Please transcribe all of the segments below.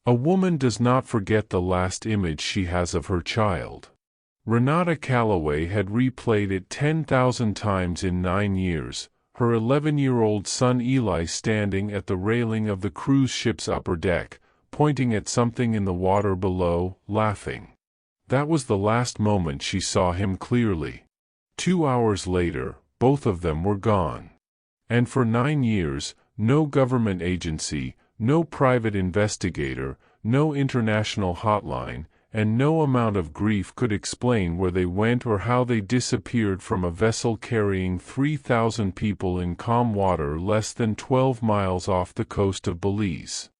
A woman does not forget the last image she has of her child. Renata Callaway had replayed it 10,000 times in 9 years, her 11-year-old son Eli standing at the railing of the cruise ship's upper deck, pointing at something in the water below, laughing. That was the last moment she saw him clearly. 2 hours later, both of them were gone. And for 9 years, no government agency, no private investigator, no international hotline, and no amount of grief could explain where they went or how they disappeared from a vessel carrying 3,000 people in calm water less than 12 miles off the coast of Belize.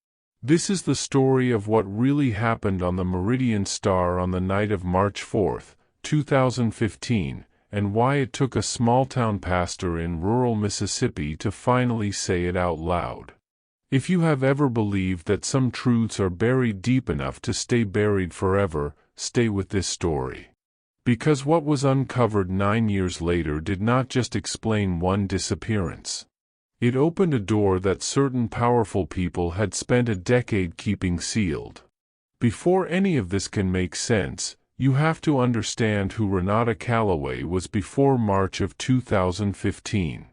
This is the story of what really happened on the Meridian Star on the night of March 4, 2015, and why it took a small-town pastor in rural Mississippi to finally say it out loud. If you have ever believed that some truths are buried deep enough to stay buried forever, stay with this story. Because what was uncovered 9 years later did not just explain one disappearance. It opened a door that certain powerful people had spent a decade keeping sealed. Before any of this can make sense, you have to understand who Renata Callaway was before March of 2015.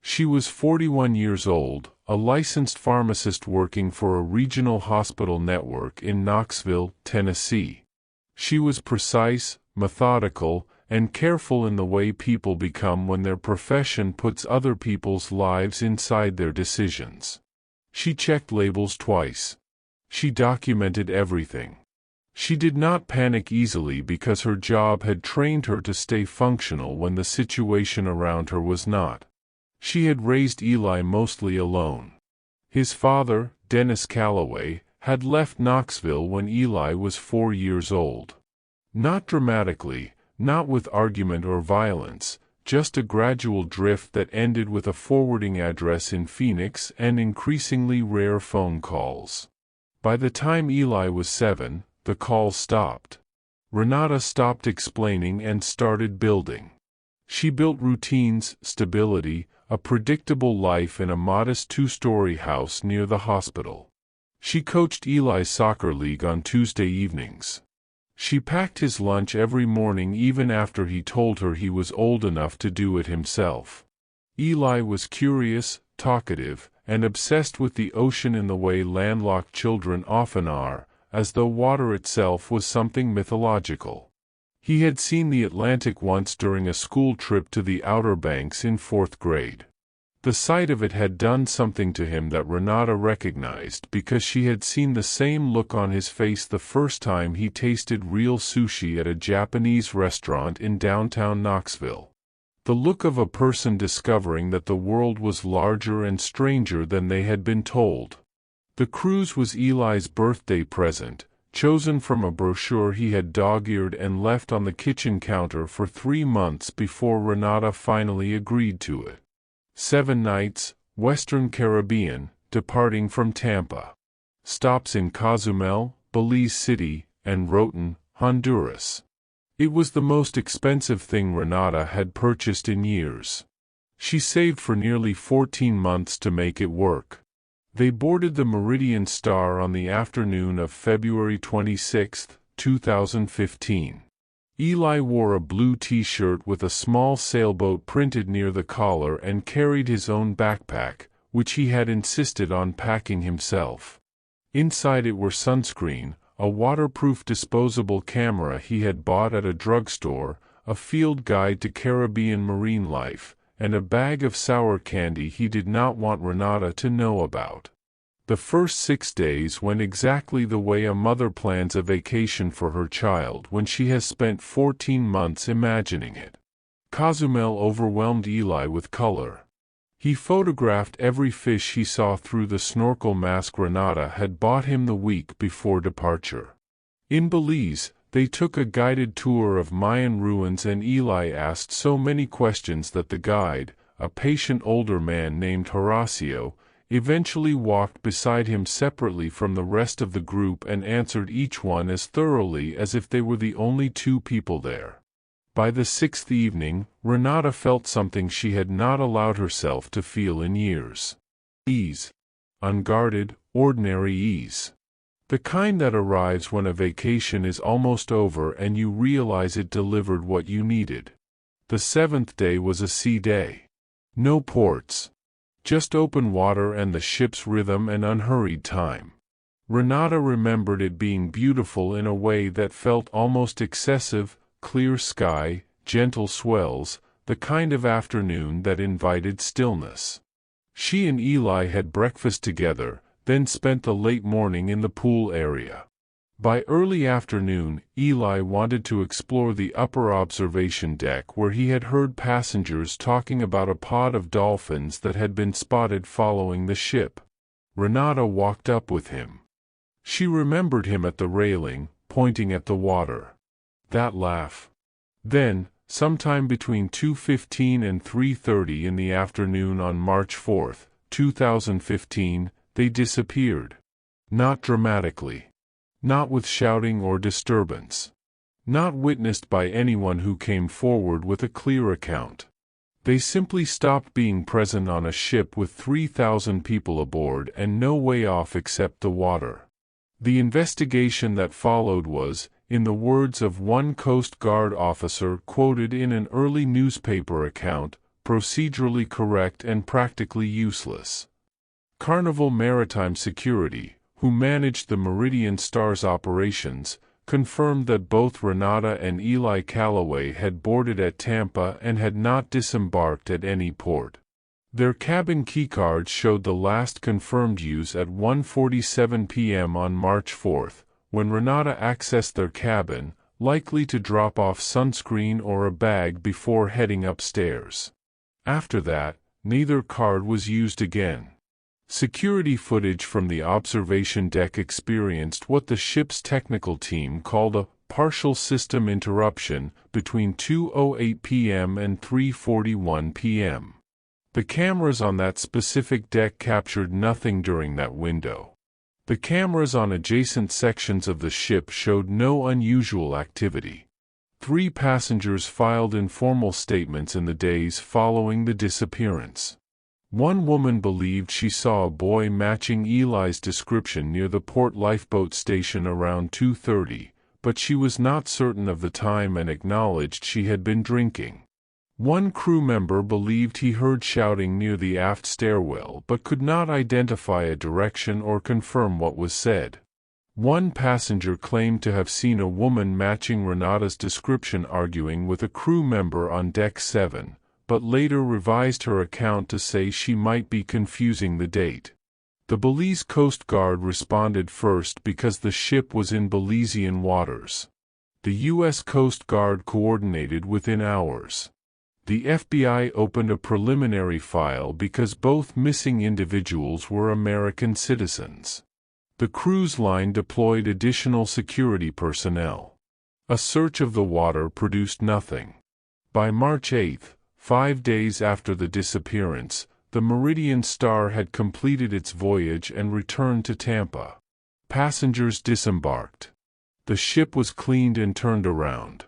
She was 41 years old, a licensed pharmacist working for a regional hospital network in Knoxville, Tennessee. She was precise, methodical, and careful in the way people become when their profession puts other people's lives inside their decisions. She checked labels twice. She documented everything. She did not panic easily because her job had trained her to stay functional when the situation around her was not. She had raised Eli mostly alone. His father, Dennis Callaway, had left Knoxville when Eli was 4 years old. Not dramatically, not with argument or violence, just a gradual drift that ended with a forwarding address in Phoenix and increasingly rare phone calls. By the time Eli was 7, the calls stopped. Renata stopped explaining and started building. She built routines, stability, a predictable life in a modest 2-story house near the hospital. She coached Eli's soccer league on Tuesday evenings. She packed his lunch every morning even after he told her he was old enough to do it himself. Eli was curious, talkative, and obsessed with the ocean in the way landlocked children often are, as though water itself was something mythological. He had seen the Atlantic once during a school trip to the Outer Banks in 4th grade. The sight of it had done something to him that Renata recognized because she had seen the same look on his face the first time he tasted real sushi at a Japanese restaurant in downtown Knoxville. The look of a person discovering that the world was larger and stranger than they had been told. The cruise was Eli's birthday present, chosen from a brochure he had dog-eared and left on the kitchen counter for 3 months before Renata finally agreed to it. 7 nights, Western Caribbean, departing from Tampa. Stops in Cozumel, Belize City, and Roatan, Honduras. It was the most expensive thing Renata had purchased in years. She saved for nearly 14 months to make it work. They boarded the Meridian Star on the afternoon of February 26, 2015. Eli wore a blue t-shirt with a small sailboat printed near the collar and carried his own backpack, which he had insisted on packing himself. Inside it were sunscreen, a waterproof disposable camera he had bought at a drugstore, a field guide to Caribbean marine life, and a bag of sour candy he did not want Renata to know about. The first 6 days went exactly the way a mother plans a vacation for her child when she has spent 14 months imagining it. Cozumel overwhelmed Eli with color. He photographed every fish he saw through the snorkel mask Renata had bought him the week before departure. In Belize, they took a guided tour of Mayan ruins and Eli asked so many questions that the guide, a patient older man named Horacio, eventually walked beside him separately from the rest of the group and answered each one as thoroughly as if they were the only 2 people there. By the 6th evening, Renata felt something she had not allowed herself to feel in years. Ease. Unguarded, ordinary ease. The kind that arrives when a vacation is almost over and you realize it delivered what you needed. The seventh day was a sea day. No ports. Just open water and the ship's rhythm and unhurried time. Renata remembered it being beautiful in a way that felt almost excessive, clear sky, gentle swells, the kind of afternoon that invited stillness. She and Eli had breakfast together, then spent the late morning in the pool area. By early afternoon, Eli wanted to explore the upper observation deck where he had heard passengers talking about a pod of dolphins that had been spotted following the ship. Renata walked up with him. She remembered him at the railing, pointing at the water. That laugh. Then, sometime between 2:15 and 3:30 in the afternoon on March 4, 2015, they disappeared. Not dramatically. Not with shouting or disturbance. Not witnessed by anyone who came forward with a clear account. They simply stopped being present on a ship with 3,000 people aboard and no way off except the water. The investigation that followed was, in the words of one Coast Guard officer quoted in an early newspaper account, procedurally correct and practically useless. Carnival Maritime Security, who managed the Meridian Star's operations, confirmed that both Renata and Eli Callaway had boarded at Tampa and had not disembarked at any port. Their cabin keycards showed the last confirmed use at 1:47 p.m. on March 4, when Renata accessed their cabin, likely to drop off sunscreen or a bag before heading upstairs. After that, neither card was used again. Security footage from the observation deck experienced what the ship's technical team called a partial system interruption between 2:08 p.m. and 3:41 p.m. The cameras on that specific deck captured nothing during that window. The cameras on adjacent sections of the ship showed no unusual activity. 3 passengers filed informal statements in the days following the disappearance. One woman believed she saw a boy matching Eli's description near the port lifeboat station around 2:30, but she was not certain of the time and acknowledged she had been drinking. One crew member believed he heard shouting near the aft stairwell but could not identify a direction or confirm what was said. One passenger claimed to have seen a woman matching Renata's description arguing with a crew member on Deck 7. But later revised her account to say she might be confusing the date. The Belize Coast Guard responded first because the ship was in Belizean waters. The U.S. Coast Guard coordinated within hours. The FBI opened a preliminary file because both missing individuals were American citizens. The cruise line deployed additional security personnel. A search of the water produced nothing. By March 8, 5 days after the disappearance, the Meridian Star had completed its voyage and returned to Tampa. Passengers disembarked. The ship was cleaned and turned around.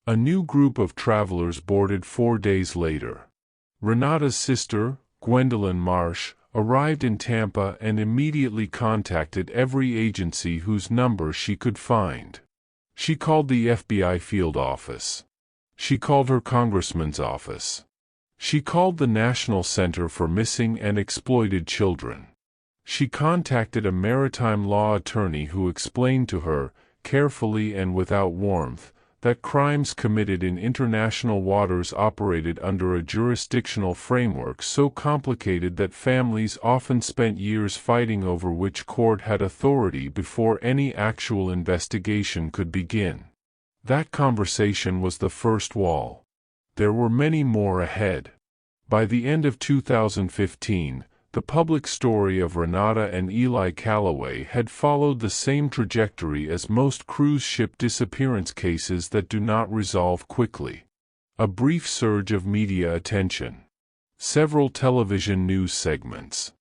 A new group of travelers boarded 4 days later. Renata's sister, Gwendolyn Marsh, arrived in Tampa and immediately contacted every agency whose number she could find. She called the FBI field office. She called her congressman's office. She called the National Center for Missing and Exploited Children. She contacted a maritime law attorney who explained to her, carefully and without warmth, that crimes committed in international waters operated under a jurisdictional framework so complicated that families often spent years fighting over which court had authority before any actual investigation could begin. That conversation was the first wall. There were many more ahead. By the end of 2015, the public story of Renata and Eli Callaway had followed the same trajectory as most cruise ship disappearance cases that do not resolve quickly. A brief surge of media attention. Several television news segments.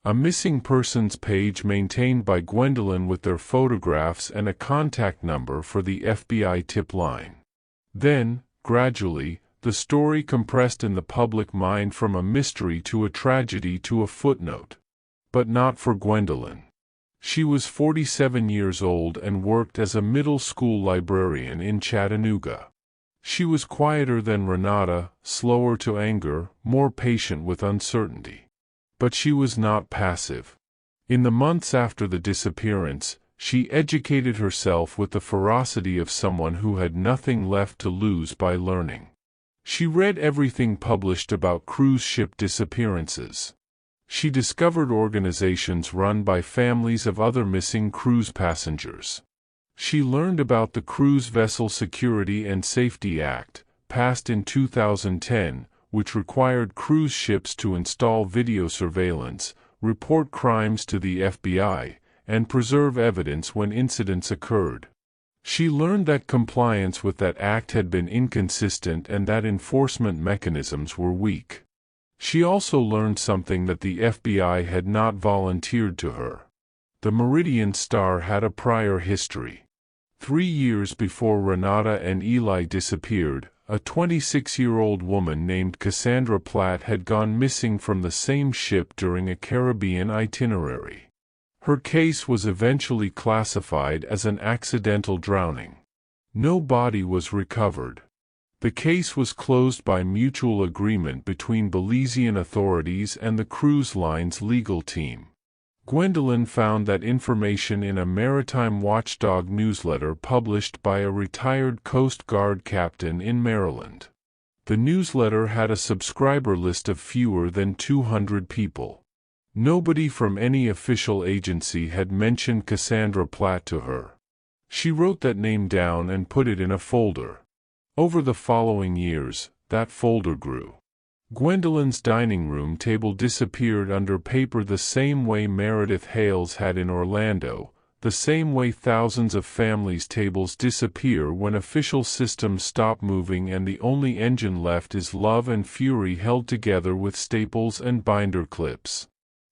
A missing persons page maintained by Gwendolyn with their photographs and a contact number for the FBI tip line. Then, gradually, the story compressed in the public mind from a mystery to a tragedy to a footnote. But not for Gwendolyn. She was 47 years old and worked as a middle school librarian in Chattanooga. She was quieter than Renata, slower to anger, more patient with uncertainty. But she was not passive. In the months after the disappearance, she educated herself with the ferocity of someone who had nothing left to lose by learning. She read everything published about cruise ship disappearances. She discovered organizations run by families of other missing cruise passengers. She learned about the Cruise Vessel Security and Safety Act, passed in 2010, which required cruise ships to install video surveillance, report crimes to the FBI, and preserve evidence when incidents occurred. She learned that compliance with that act had been inconsistent and that enforcement mechanisms were weak. She also learned something that the FBI had not volunteered to her. The Meridian Star had a prior history. 3 years before Renata and Eli disappeared, a 26-year-old woman named Cassandra Platt had gone missing from the same ship during a Caribbean itinerary. Her case was eventually classified as an accidental drowning. No body was recovered. The case was closed by mutual agreement between Belizean authorities and the cruise line's legal team. Gwendolyn found that information in a maritime watchdog newsletter published by a retired Coast Guard captain in Maryland. The newsletter had a subscriber list of fewer than 200 people. Nobody from any official agency had mentioned Cassandra Platt to her. She wrote that name down and put it in a folder. Over the following years, that folder grew. Gwendolyn's dining room table disappeared under paper the same way Meredith Hales had in Orlando, the same way thousands of families' tables disappear when official systems stop moving and the only engine left is love and fury held together with staples and binder clips.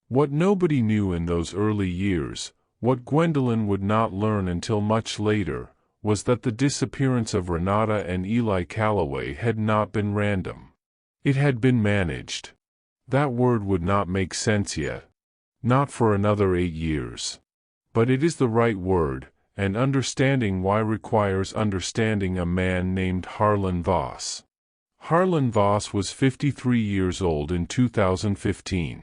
What nobody knew in those early years, what Gwendolyn would not learn until much later, was that the disappearance of Renata and Eli Calloway had not been random. It had been managed. That word would not make sense yet. Not for another 8 years. But it is the right word, and understanding why requires understanding a man named Harlan Voss. Harlan Voss was 53 years old in 2015.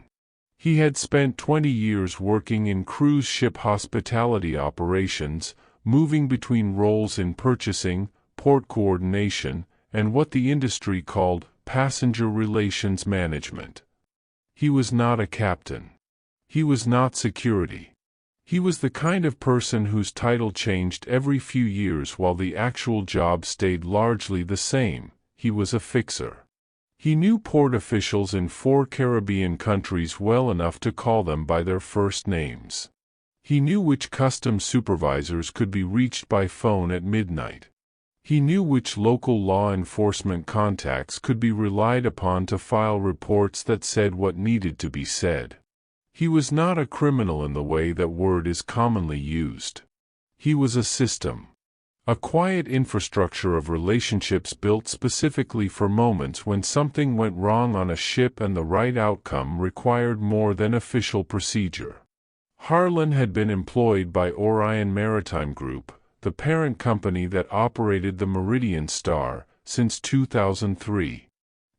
He had spent 20 years working in cruise ship hospitality operations, moving between roles in purchasing, port coordination, and what the industry called passenger relations management. He was not a captain. He was not security. He was the kind of person whose title changed every few years while the actual job stayed largely the same. He was a fixer. He knew port officials in 4 Caribbean countries well enough to call them by their first names. He knew which customs supervisors could be reached by phone at midnight. He knew which local law enforcement contacts could be relied upon to file reports that said what needed to be said. He was not a criminal in the way that word is commonly used. He was a system. A quiet infrastructure of relationships built specifically for moments when something went wrong on a ship and the right outcome required more than official procedure. Harlan had been employed by Orion Maritime Group, the parent company that operated the Meridian Star, since 2003.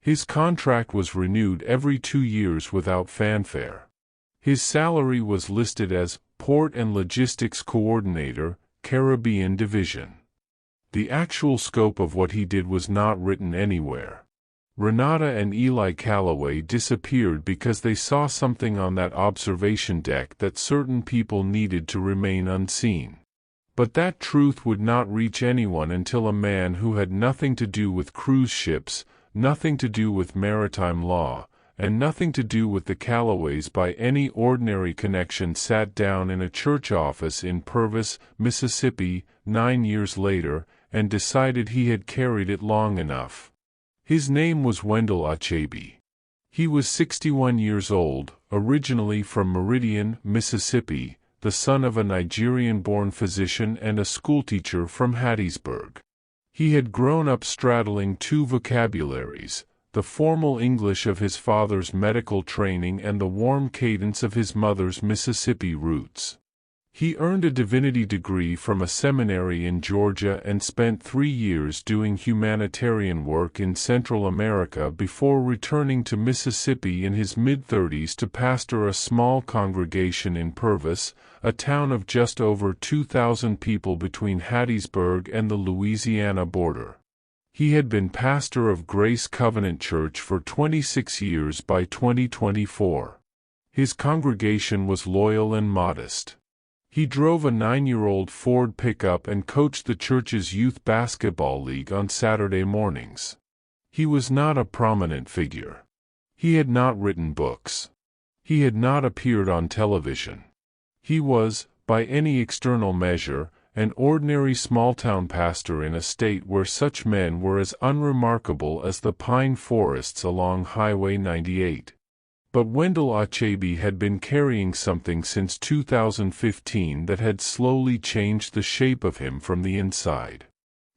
His contract was renewed every 2 years without fanfare. His salary was listed as Port and Logistics Coordinator, Caribbean Division. The actual scope of what he did was not written anywhere. Renata and Eli Calloway disappeared because they saw something on that observation deck that certain people needed to remain unseen. But that truth would not reach anyone until a man who had nothing to do with cruise ships, nothing to do with maritime law, and nothing to do with the Calloways by any ordinary connection sat down in a church office in Purvis, Mississippi, 9 years later, and decided he had carried it long enough. His name was Wendell Achebe. He was 61 years old, originally from Meridian, Mississippi, the son of a Nigerian-born physician and a schoolteacher from Hattiesburg. He had grown up straddling 2 vocabularies, the formal English of his father's medical training and the warm cadence of his mother's Mississippi roots. He earned a divinity degree from a seminary in Georgia and spent 3 years doing humanitarian work in Central America before returning to Mississippi in his mid-30s to pastor a small congregation in Purvis, a town of just over 2,000 people between Hattiesburg and the Louisiana border. He had been pastor of Grace Covenant Church for 26 years by 2024. His congregation was loyal and modest. He drove a 9-year-old Ford pickup and coached the church's youth basketball league on Saturday mornings. He was not a prominent figure. He had not written books. He had not appeared on television. He was, by any external measure, an ordinary small-town pastor in a state where such men were as unremarkable as the pine forests along Highway 98. But Wendell Achebe had been carrying something since 2015 that had slowly changed the shape of him from the inside.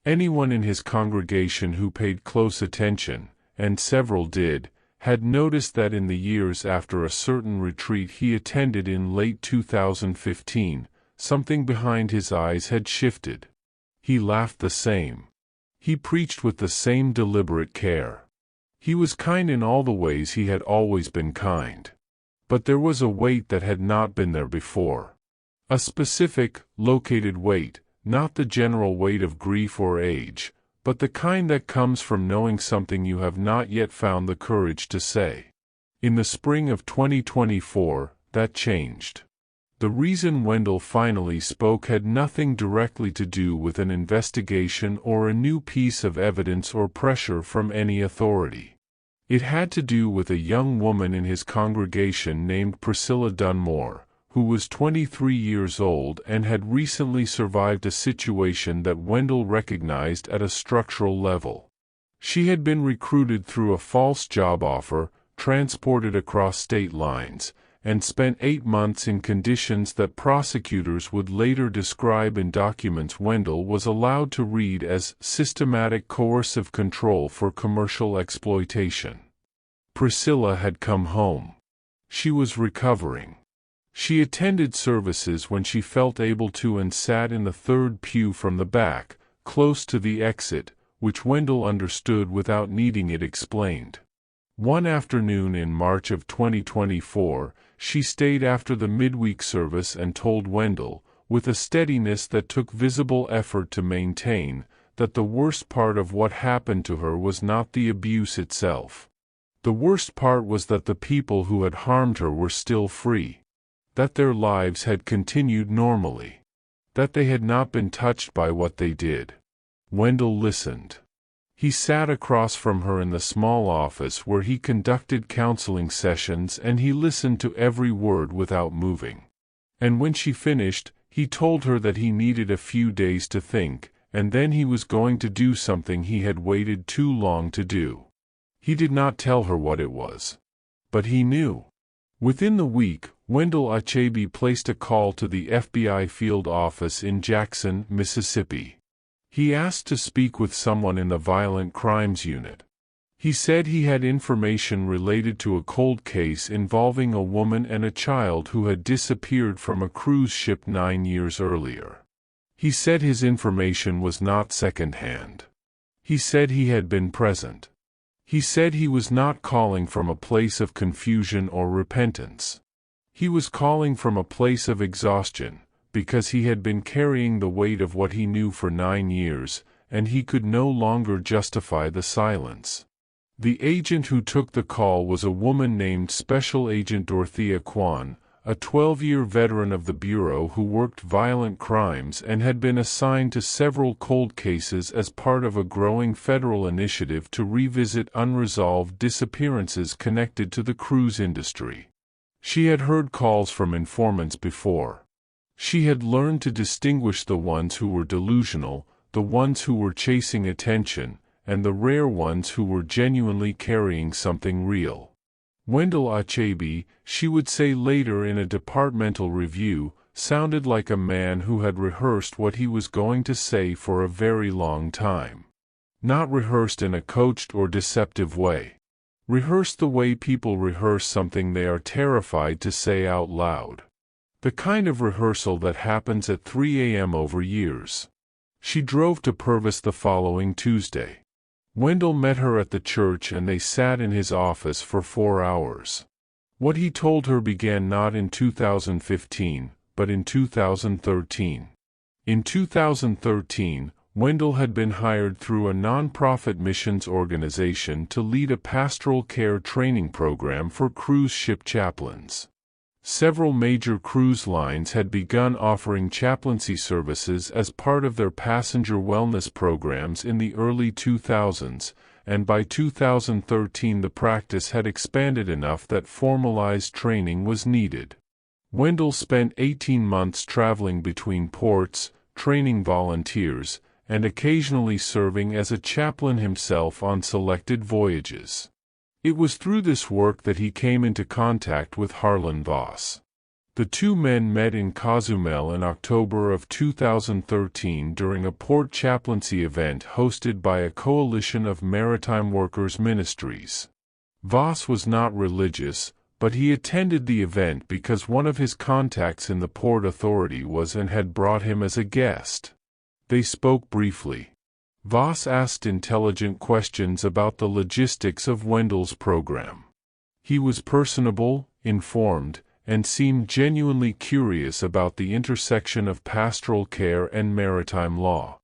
Anyone in his congregation who paid close attention, and several did, had noticed that in the years after a certain retreat he attended in late 2015, something behind his eyes had shifted. He laughed the same. He preached with the same deliberate care. He was kind in all the ways he had always been kind. But there was a weight that had not been there before. A specific, located weight, not the general weight of grief or age, but the kind that comes from knowing something you have not yet found the courage to say. In the spring of 2024, that changed. The reason Wendell finally spoke had nothing directly to do with an investigation or a new piece of evidence or pressure from any authority. It had to do with a young woman in his congregation named Priscilla Dunmore, who was 23 years old and had recently survived a situation that Wendell recognized at a structural level. She had been recruited through a false job offer, transported across state lines, and spent 8 months in conditions that prosecutors would later describe in documents Wendell was allowed to read as systematic coercive control for commercial exploitation. Priscilla had come home. She was recovering. She attended services when she felt able to and sat in the third pew from the back, close to the exit, which Wendell understood without needing it explained. One afternoon in March of 2024, she stayed after the midweek service and told Wendell, with a steadiness that took visible effort to maintain, that the worst part of what happened to her was not the abuse itself. The worst part was that the people who had harmed her were still free. That their lives had continued normally. That they had not been touched by what they did. Wendell listened. He sat across from her in the small office where he conducted counseling sessions, and he listened to every word without moving. And when she finished, he told her that he needed a few days to think, and then he was going to do something he had waited too long to do. He did not tell her what it was. But he knew. Within the week, Wendell Achebe placed a call to the FBI field office in Jackson, Mississippi. He asked to speak with someone in the Violent Crimes Unit. He said he had information related to a cold case involving a woman and a child who had disappeared from a cruise ship 9 years earlier. He said his information was not second-hand. He said he had been present. He said he was not calling from a place of confusion or repentance. He was calling from a place of exhaustion, because he had been carrying the weight of what he knew for 9 years, and he could no longer justify the silence. The agent who took the call was a woman named Special Agent Dorothea Kwan, a 12-year veteran of the Bureau who worked violent crimes and had been assigned to several cold cases as part of a growing federal initiative to revisit unresolved disappearances connected to the cruise industry. She had heard calls from informants before. She had learned to distinguish the ones who were delusional, the ones who were chasing attention, and the rare ones who were genuinely carrying something real. Wendell Achebe, she would say later in a departmental review, sounded like a man who had rehearsed what he was going to say for a very long time. Not rehearsed in a coached or deceptive way. Rehearsed the way people rehearse something they are terrified to say out loud. The kind of rehearsal that happens at 3 a.m. over years. She drove to Purvis the following Tuesday. Wendell met her at the church and they sat in his office for 4 hours. What he told her began not in 2015, but in 2013. In 2013, Wendell had been hired through a non-profit missions organization to lead a pastoral care training program for cruise ship chaplains. Several major cruise lines had begun offering chaplaincy services as part of their passenger wellness programs in the early 2000s, and by 2013 the practice had expanded enough that formalized training was needed. Wendell spent 18 months traveling between ports, training volunteers, and occasionally serving as a chaplain himself on selected voyages. It was through this work that he came into contact with Harlan Voss. The two men met in Cozumel in October of 2013 during a port chaplaincy event hosted by a coalition of maritime workers' ministries. Voss was not religious, but he attended the event because one of his contacts in the Port Authority was and had brought him as a guest. They spoke briefly. Voss asked intelligent questions about the logistics of Wendell's program. He was personable, informed, and seemed genuinely curious about the intersection of pastoral care and maritime law.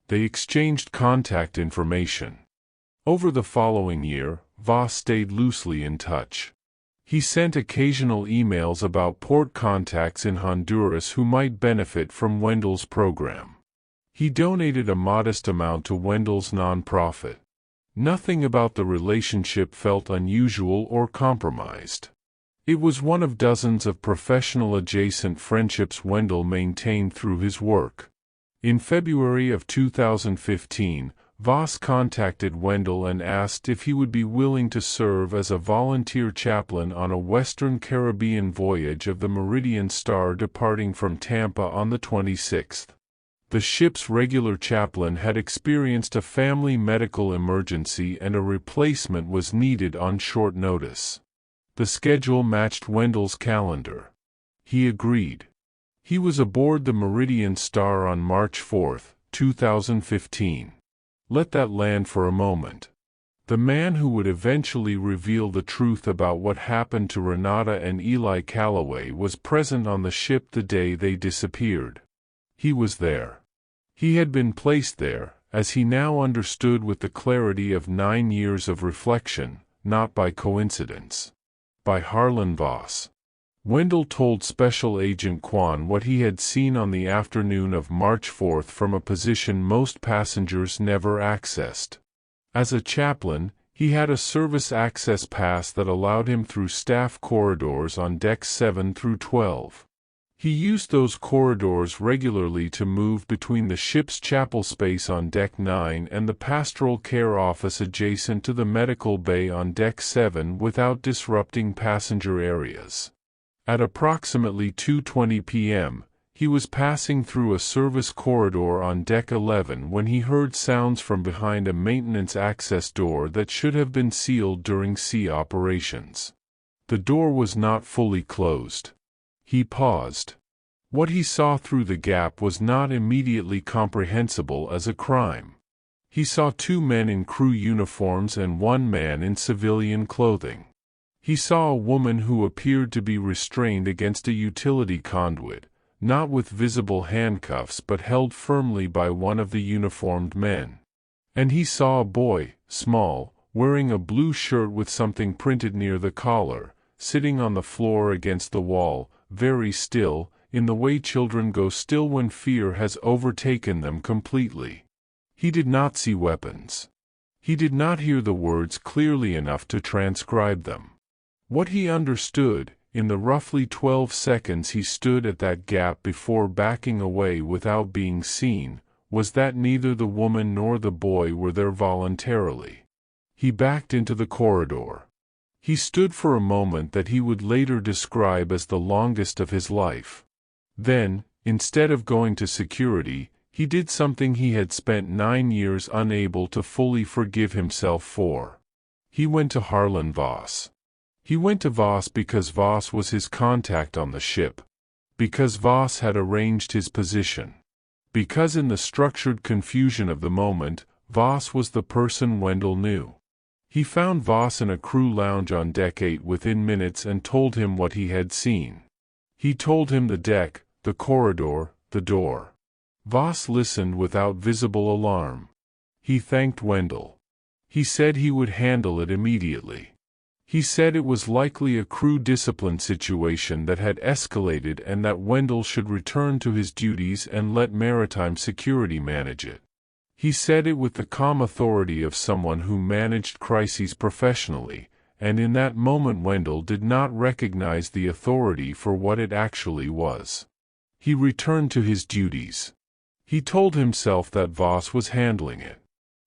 They exchanged contact information. Over the following year, Voss stayed loosely in touch. He sent occasional emails about port contacts in Honduras who might benefit from Wendell's program. He donated a modest amount to Wendell's nonprofit. Nothing about the relationship felt unusual or compromised. It was one of dozens of professional adjacent friendships Wendell maintained through his work. In February of 2015, Voss contacted Wendell and asked if he would be willing to serve as a volunteer chaplain on a Western Caribbean voyage of the Meridian Star departing from Tampa on the 26th. The ship's regular chaplain had experienced a family medical emergency and a replacement was needed on short notice. The schedule matched Wendell's calendar. He agreed. He was aboard the Meridian Star on March 4, 2015. Let that land for a moment. The man who would eventually reveal the truth about what happened to Renata and Eli Calloway was present on the ship the day they disappeared. He was there. He had been placed there, as he now understood with the clarity of 9 years of reflection, not by coincidence. By Harlan Voss. Wendell told Special Agent Kwan what he had seen on the afternoon of March 4 from a position most passengers never accessed. As a chaplain, he had a service access pass that allowed him through staff corridors on decks 7 through 12. He used those corridors regularly to move between the ship's chapel space on Deck 9 and the pastoral care office adjacent to the medical bay on Deck 7 without disrupting passenger areas. At approximately 2:20 p.m., he was passing through a service corridor on Deck 11 when he heard sounds from behind a maintenance access door that should have been sealed during sea operations. The door was not fully closed. He paused. What he saw through the gap was not immediately comprehensible as a crime. He saw 2 men in crew uniforms and 1 man in civilian clothing. He saw a woman who appeared to be restrained against a utility conduit, not with visible handcuffs but held firmly by one of the uniformed men. And he saw a boy, small, wearing a blue shirt with something printed near the collar, sitting on the floor against the wall, very still, in the way children go still when fear has overtaken them completely. He did not see weapons. He did not hear the words clearly enough to transcribe them. What he understood, in the roughly 12 seconds he stood at that gap before backing away without being seen, was that neither the woman nor the boy were there voluntarily. He backed into the corridor. He stood for a moment that he would later describe as the longest of his life. Then, instead of going to security, he did something he had spent 9 years unable to fully forgive himself for. He went to Harlan Voss. He went to Voss because Voss was his contact on the ship. Because Voss had arranged his position. Because in the structured confusion of the moment, Voss was the person Wendell knew. He found Voss in a crew lounge on Deck 8 within minutes and told him what he had seen. He told him the deck, the corridor, the door. Voss listened without visible alarm. He thanked Wendell. He said he would handle it immediately. He said it was likely a crew discipline situation that had escalated and that Wendell should return to his duties and let maritime security manage it. He said it with the calm authority of someone who managed crises professionally, and in that moment Wendell did not recognize the authority for what it actually was. He returned to his duties. He told himself that Voss was handling it.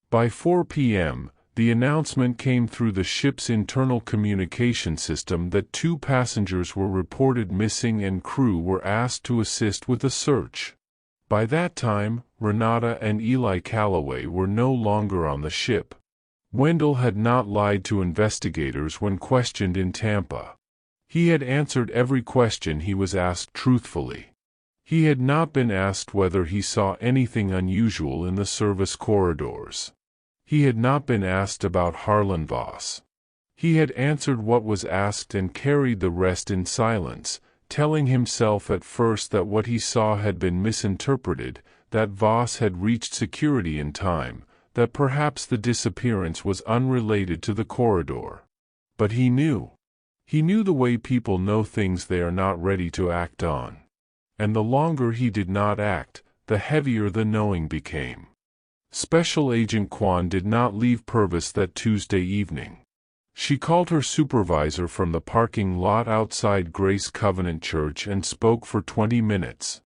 By 4 p.m., the announcement came through the ship's internal communication system that 2 passengers were reported missing and crew were asked to assist with a search. By that time, Renata and Eli Calloway were no longer on the ship. Wendell had not lied to investigators when questioned in Tampa. He had answered every question he was asked truthfully. He had not been asked whether he saw anything unusual in the service corridors. He had not been asked about Harlan Voss. He had answered what was asked and carried the rest in silence, telling himself at first that what he saw had been misinterpreted, that Voss had reached security in time, that perhaps the disappearance was unrelated to the corridor. But he knew. He knew the way people know things they are not ready to act on. And the longer he did not act, the heavier the knowing became. Special Agent Kwan did not leave Purvis that Tuesday evening. She called her supervisor from the parking lot outside Grace Covenant Church and spoke for 20 minutes.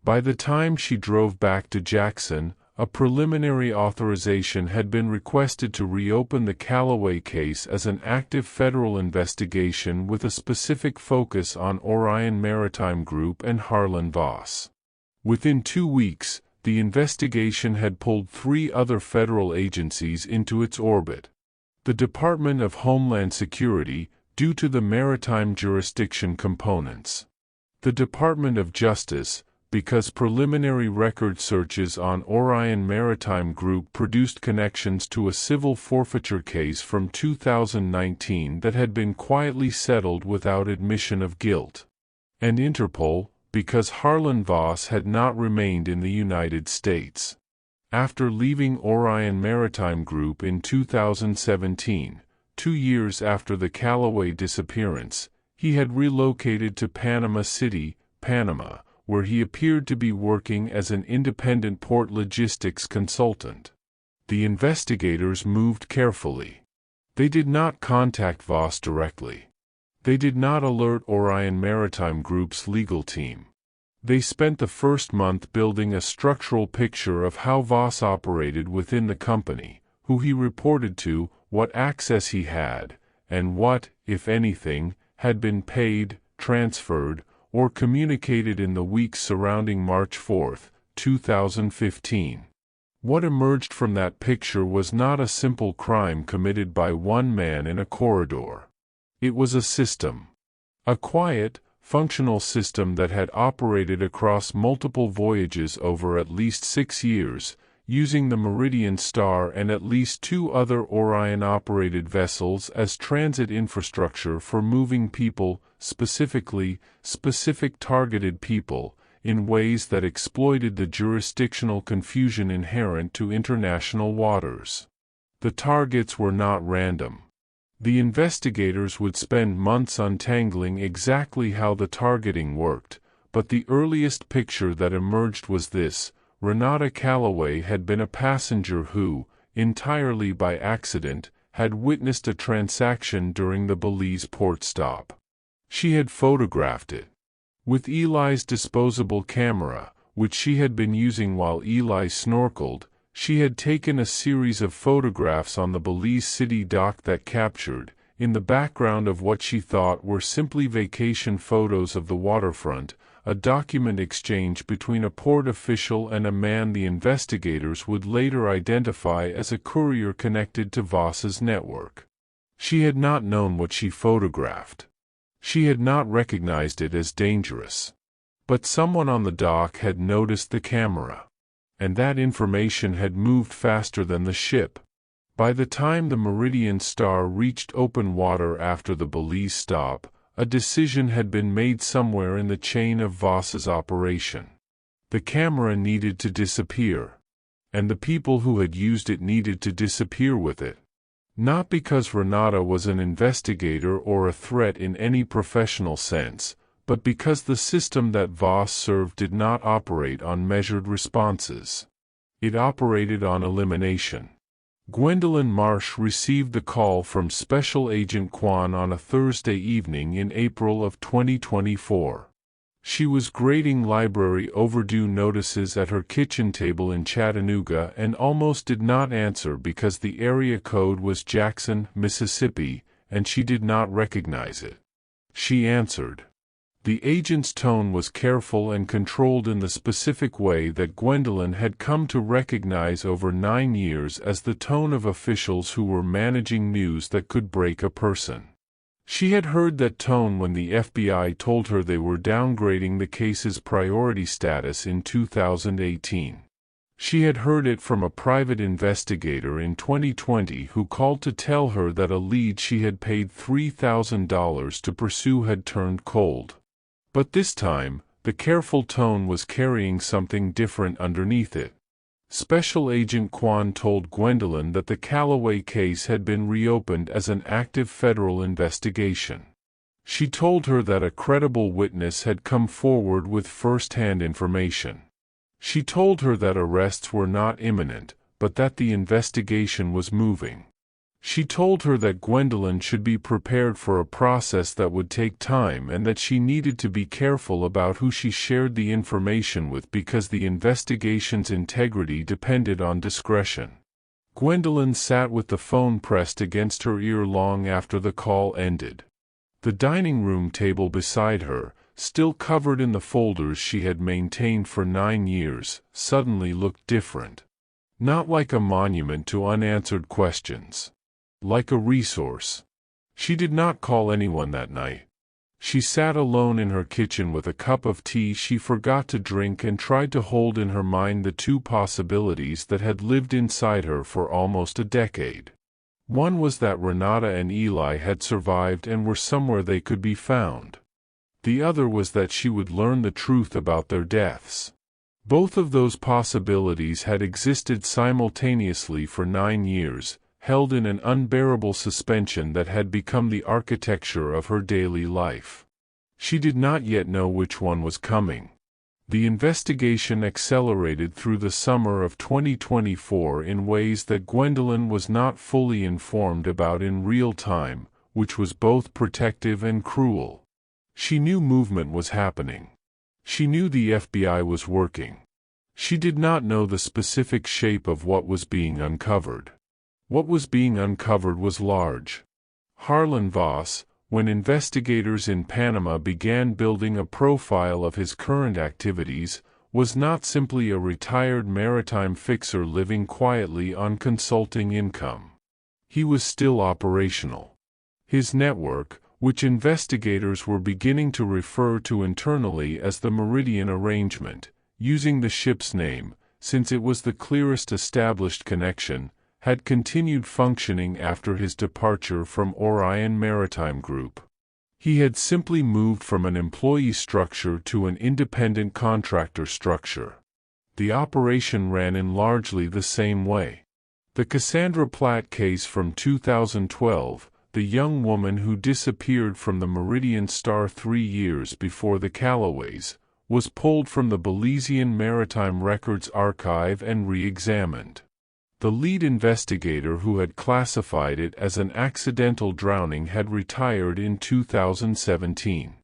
By the time she drove back to Jackson, a preliminary authorization had been requested to reopen the Calloway case as an active federal investigation with a specific focus on Orion Maritime Group and Harlan Voss. Within 2 weeks, the investigation had pulled 3 other federal agencies into its orbit. The Department of Homeland Security, due to the maritime jurisdiction components. The Department of Justice, because preliminary record searches on Orion Maritime Group produced connections to a civil forfeiture case from 2019 that had been quietly settled without admission of guilt. And Interpol, because Harlan Voss had not remained in the United States. After leaving Orion Maritime Group in 2017, 2 years after the Calloway disappearance, he had relocated to Panama City, Panama, where he appeared to be working as an independent port logistics consultant. The investigators moved carefully. They did not contact Voss directly. They did not alert Orion Maritime Group's legal team. They spent the first month building a structural picture of how Voss operated within the company, who he reported to, what access he had, and what, if anything, had been paid, transferred, or communicated in the weeks surrounding March 4, 2015. What emerged from that picture was not a simple crime committed by one man in a corridor. It was a system. A quiet, functional system that had operated across multiple voyages over at least 6 years, using the Meridian Star and at least 2 other Orion-operated vessels as transit infrastructure for moving people, specific targeted people, in ways that exploited the jurisdictional confusion inherent to international waters. The targets were not random. The investigators would spend months untangling exactly how the targeting worked, but the earliest picture that emerged was this: Renata Calloway had been a passenger who, entirely by accident, had witnessed a transaction during the Belize port stop. She had photographed it. With Eli's disposable camera, which she had been using while Eli snorkeled, she had taken a series of photographs on the Belize City dock that captured, in the background of what she thought were simply vacation photos of the waterfront, a document exchange between a port official and a man the investigators would later identify as a courier connected to Voss's network. She had not known what she photographed. She had not recognized it as dangerous. But someone on the dock had noticed the camera. And that information had moved faster than the ship. By the time the Meridian Star reached open water after the Belize stop, a decision had been made somewhere in the chain of Voss's operation. The camera needed to disappear. And the people who had used it needed to disappear with it. Not because Renata was an investigator or a threat in any professional sense, but because the system that Voss served did not operate on measured responses. It operated on elimination. Gwendolyn Marsh received the call from Special Agent Kwan on a Thursday evening in April of 2024. She was grading library overdue notices at her kitchen table in Chattanooga and almost did not answer because the area code was Jackson, Mississippi, and she did not recognize it. She answered. The agent's tone was careful and controlled in the specific way that Gwendolyn had come to recognize over 9 years as the tone of officials who were managing news that could break a person. She had heard that tone when the FBI told her they were downgrading the case's priority status in 2018. She had heard it from a private investigator in 2020 who called to tell her that a lead she had paid $3,000 to pursue had turned cold. But this time, the careful tone was carrying something different underneath it. Special Agent Kwan told Gwendolyn that the Calloway case had been reopened as an active federal investigation. She told her that a credible witness had come forward with first-hand information. She told her that arrests were not imminent, but that the investigation was moving. She told her that Gwendolyn should be prepared for a process that would take time and that she needed to be careful about who she shared the information with because the investigation's integrity depended on discretion. Gwendolyn sat with the phone pressed against her ear long after the call ended. The dining room table beside her, still covered in the folders she had maintained for 9 years, suddenly looked different. Not like a monument to unanswered questions. Like a resource. She did not call anyone that night. She sat alone in her kitchen with a cup of tea she forgot to drink and tried to hold in her mind the two possibilities that had lived inside her for almost a decade. One was that Renata and Eli had survived and were somewhere they could be found. The other was that she would learn the truth about their deaths. Both of those possibilities had existed simultaneously for 9 years, held in an unbearable suspension that had become the architecture of her daily life. She did not yet know which one was coming. The investigation accelerated through the summer of 2024 in ways that Gwendolyn was not fully informed about in real time, which was both protective and cruel. She knew movement was happening. She knew the FBI was working. She did not know the specific shape of what was being uncovered. What was being uncovered was large. Harlan Voss, when investigators in Panama began building a profile of his current activities, was not simply a retired maritime fixer living quietly on consulting income. He was still operational. His network, which investigators were beginning to refer to internally as the Meridian Arrangement, using the ship's name, since it was the clearest established connection, had continued functioning after his departure from Orion Maritime Group. He had simply moved from an employee structure to an independent contractor structure. The operation ran in largely the same way. The Cassandra Platt case from 2012, the young woman who disappeared from the Meridian Star 3 years before the Calloways, was pulled from the Belizean Maritime Records Archive and re-examined. The lead investigator who had classified it as an accidental drowning had retired in 2017.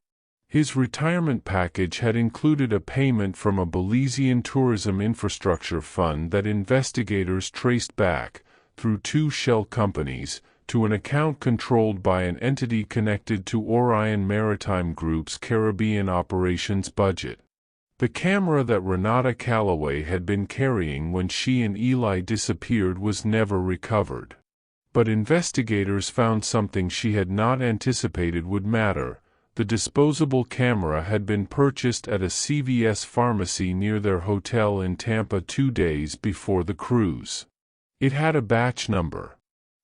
His retirement package had included a payment from a Belizean tourism infrastructure fund that investigators traced back, through 2 shell companies, to an account controlled by an entity connected to Orion Maritime Group's Caribbean operations budget. The camera that Renata Calloway had been carrying when she and Eli disappeared was never recovered. But investigators found something she had not anticipated would matter: The disposable camera had been purchased at a CVS pharmacy near their hotel in Tampa 2 days before the cruise. It had a batch number.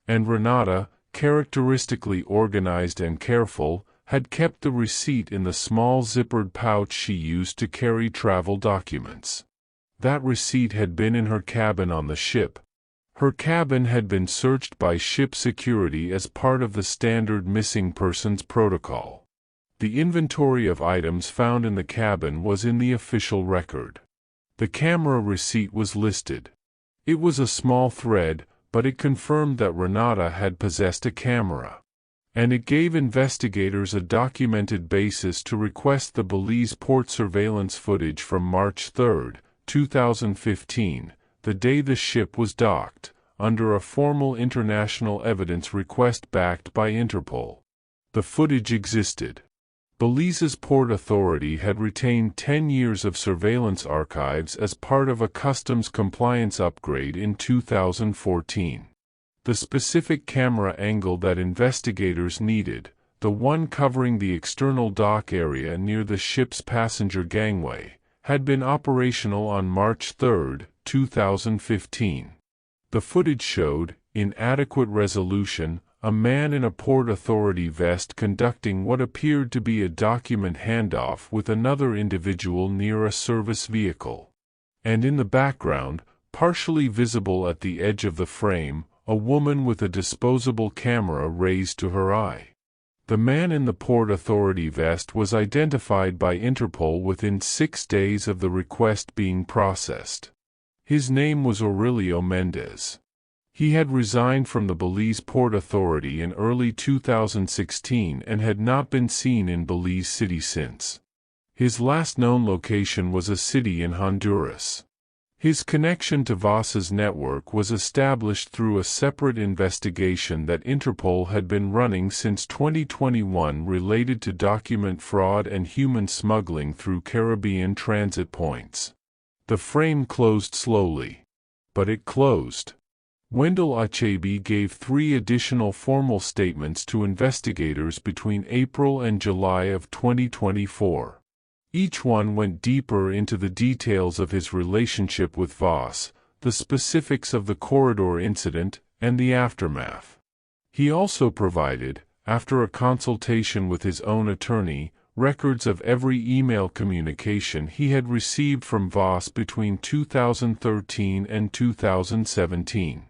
And Renata, characteristically organized and careful, had kept the receipt in the small zippered pouch she used to carry travel documents. That receipt had been in her cabin on the ship. Her cabin had been searched by ship security as part of the standard missing persons protocol. The inventory of items found in the cabin was in the official record. The camera receipt was listed. It was a small thread, but it confirmed that Renata had possessed a camera. And it gave investigators a documented basis to request the Belize port surveillance footage from March 3, 2015, the day the ship was docked, under a formal international evidence request backed by Interpol. The footage existed. Belize's Port Authority had retained 10 years of surveillance archives as part of a customs compliance upgrade in 2014. The specific camera angle that investigators needed, the one covering the external dock area near the ship's passenger gangway, had been operational on March 3, 2015. The footage showed, in adequate resolution, a man in a Port Authority vest conducting what appeared to be a document handoff with another individual near a service vehicle. And in the background, partially visible at the edge of the frame, a woman with a disposable camera raised to her eye. The man in the Port Authority vest was identified by Interpol within 6 days of the request being processed. His name was Aurelio Mendez. He had resigned from the Belize Port Authority in early 2016 and had not been seen in Belize City since. His last known location was a city in Honduras. His connection to Voss's network was established through a separate investigation that Interpol had been running since 2021 related to document fraud and human smuggling through Caribbean transit points. The frame closed slowly. But it closed. Wendell Achebe gave 3 additional formal statements to investigators between April and July of 2024. Each one went deeper into the details of his relationship with Voss, the specifics of the corridor incident, and the aftermath. He also provided, after a consultation with his own attorney, records of every email communication he had received from Voss between 2013 and 2017.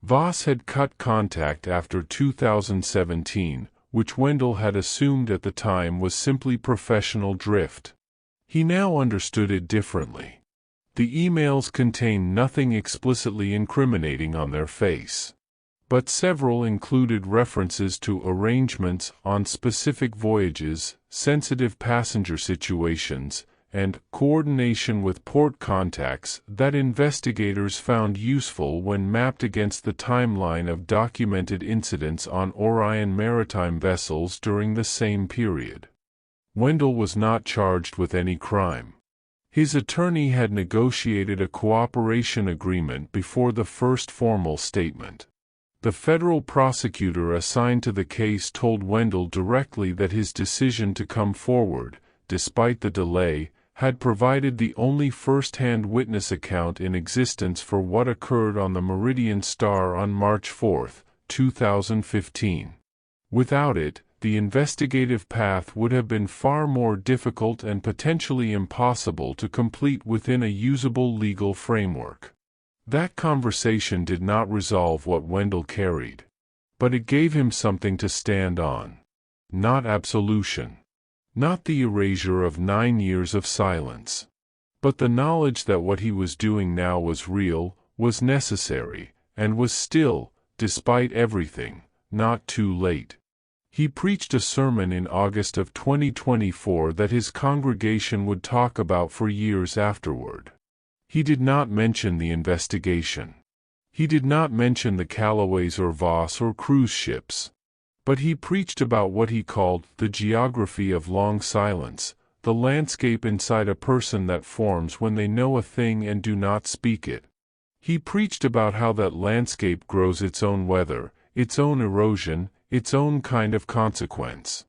Voss had cut contact after 2017, which Wendell had assumed at the time was simply professional drift. He now understood it differently. The emails contained nothing explicitly incriminating on their face. But several included references to arrangements on specific voyages, sensitive passenger situations, and coordination with port contacts that investigators found useful when mapped against the timeline of documented incidents on Orion maritime vessels during the same period. Wendell was not charged with any crime. His attorney had negotiated a cooperation agreement before the first formal statement. The federal prosecutor assigned to the case told Wendell directly that his decision to come forward, despite the delay, had provided the only first-hand witness account in existence for what occurred on the Meridian Star on March 4, 2015. Without it, the investigative path would have been far more difficult and potentially impossible to complete within a usable legal framework. That conversation did not resolve what Wendell carried. But it gave him something to stand on. Not absolution. Not the erasure of 9 years of silence. But the knowledge that what he was doing now was real, was necessary, and was still, despite everything, not too late. He preached a sermon in August of 2024 that his congregation would talk about for years afterward. He did not mention the investigation. He did not mention the Callaways or Voss or cruise ships. But he preached about what he called the geography of long silence, the landscape inside a person that forms when they know a thing and do not speak it. He preached about how that landscape grows its own weather, its own erosion, its own kind of consequence.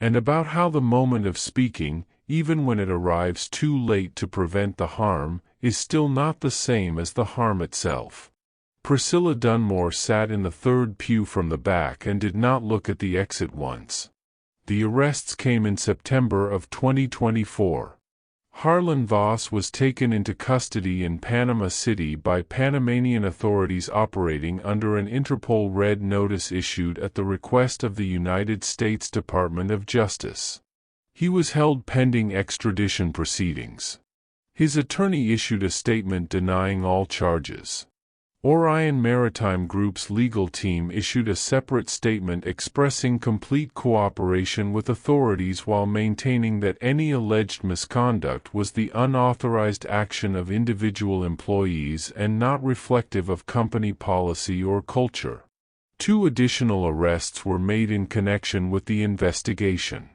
and about how the moment of speaking, even when it arrives too late to prevent the harm, is still not the same as the harm itself. Priscilla Dunmore sat in the third pew from the back and did not look at the exit once. The arrests came in September of 2024. Harlan Voss was taken into custody in Panama City by Panamanian authorities operating under an Interpol Red Notice issued at the request of the United States Department of Justice. He was held pending extradition proceedings. His attorney issued a statement denying all charges. Orion Maritime Group's legal team issued a separate statement expressing complete cooperation with authorities while maintaining that any alleged misconduct was the unauthorized action of individual employees and not reflective of company policy or culture. 2 additional arrests were made in connection with the investigation.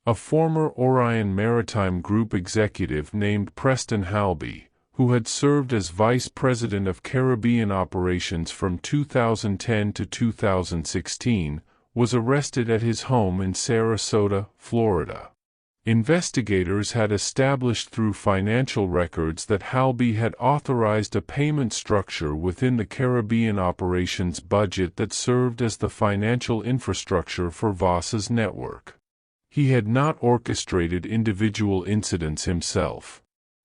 A former Orion Maritime Group executive named Preston Halby, who had served as Vice President of Caribbean Operations from 2010 to 2016, was arrested at his home in Sarasota, Florida. Investigators had established through financial records that Halby had authorized a payment structure within the Caribbean operations budget that served as the financial infrastructure for Voss's network. He had not orchestrated individual incidents himself.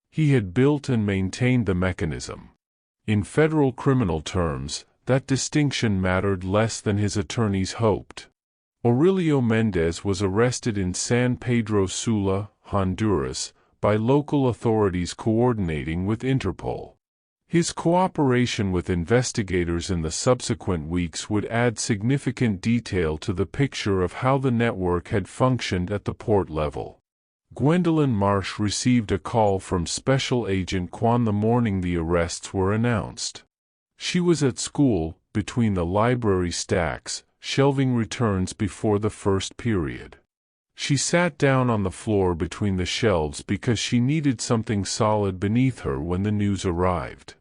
He had built and maintained the mechanism. In federal criminal terms, that distinction mattered less than his attorneys hoped. Aurelio Mendez was arrested in San Pedro Sula, Honduras, by local authorities coordinating with Interpol. His cooperation with investigators in the subsequent weeks would add significant detail to the picture of how the network had functioned at the port level. Gwendolyn Marsh received a call from Special Agent Kwan the morning the arrests were announced. She was at school, between the library stacks, shelving returns before the first period. She sat down on the floor between the shelves because she needed something solid beneath her when the news arrived.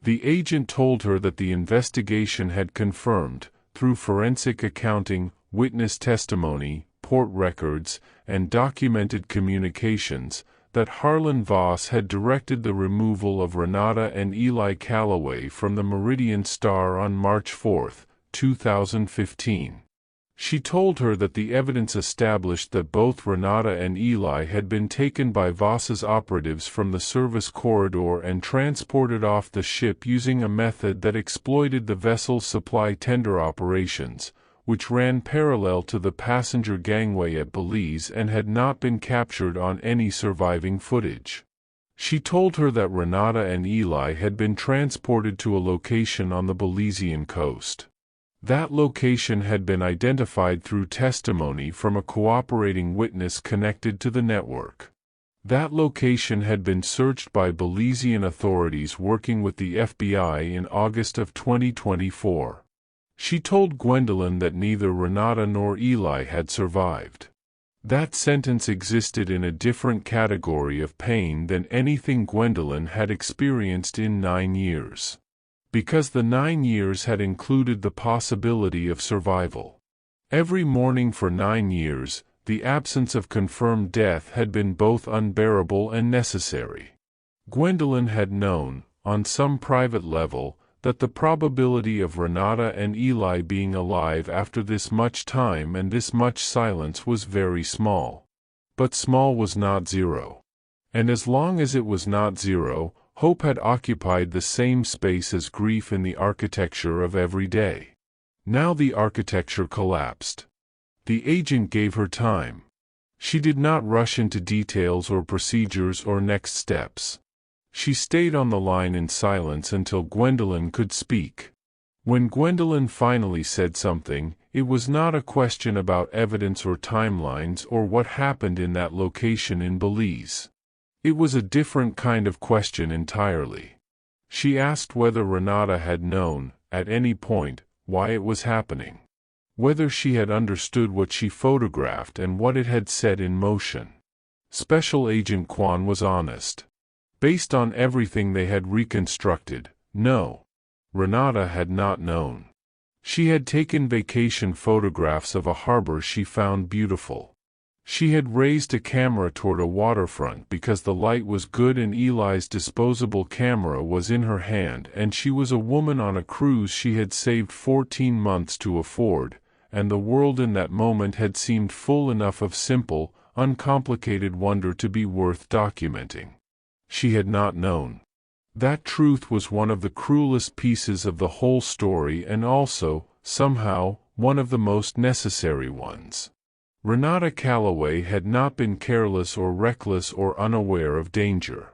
The agent told her that the investigation had confirmed, through forensic accounting, witness testimony, port records, and documented communications, that Harlan Voss had directed the removal of Renata and Eli Calloway from the Meridian Star on March 4, 2015. She told her that the evidence established that both Renata and Eli had been taken by Voss's operatives from the service corridor and transported off the ship using a method that exploited the vessel's supply tender operations, which ran parallel to the passenger gangway at Belize and had not been captured on any surviving footage. She told her that Renata and Eli had been transported to a location on the Belizean coast. That location had been identified through testimony from a cooperating witness connected to the network. That location had been searched by Belizean authorities working with the FBI in August of 2024. She told Gwendolyn that neither Renata nor Eli had survived. That sentence existed in a different category of pain than anything Gwendolyn had experienced in 9 years. Because the 9 years had included the possibility of survival. Every morning for 9 years, the absence of confirmed death had been both unbearable and necessary. Gwendolyn had known, on some private level, that the probability of Renata and Eli being alive after this much time and this much silence was very small. But small was not zero. And as long as it was not zero, hope had occupied the same space as grief in the architecture of every day. Now the architecture collapsed. The agent gave her time. She did not rush into details or procedures or next steps. She stayed on the line in silence until Gwendolyn could speak. When Gwendolyn finally said something, it was not a question about evidence or timelines or what happened in that location in Belize. It was a different kind of question entirely. She asked whether Renata had known, at any point, why it was happening. Whether she had understood what she photographed and what it had set in motion. Special Agent Kwan was honest. Based on everything they had reconstructed, no. Renata had not known. She had taken vacation photographs of a harbor she found beautiful. She had raised a camera toward a waterfront because the light was good and Eli's disposable camera was in her hand, and she was a woman on a cruise she had saved 14 months to afford, and the world in that moment had seemed full enough of simple, uncomplicated wonder to be worth documenting. She had not known. That truth was one of the cruelest pieces of the whole story and also, somehow, one of the most necessary ones. Renata Callaway had not been careless or reckless or unaware of danger.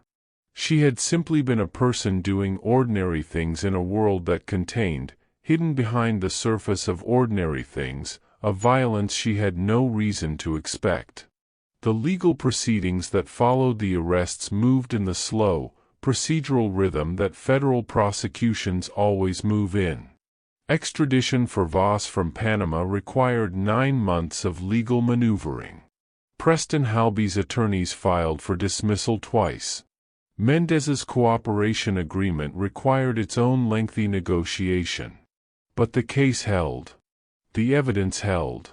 She had simply been a person doing ordinary things in a world that contained, hidden behind the surface of ordinary things, a violence she had no reason to expect. The legal proceedings that followed the arrests moved in the slow, procedural rhythm that federal prosecutions always move in. Extradition for Voss from Panama required 9 months of legal maneuvering. Preston Halby's attorneys filed for dismissal twice. Mendez's cooperation agreement required its own lengthy negotiation. But the case held. The evidence held.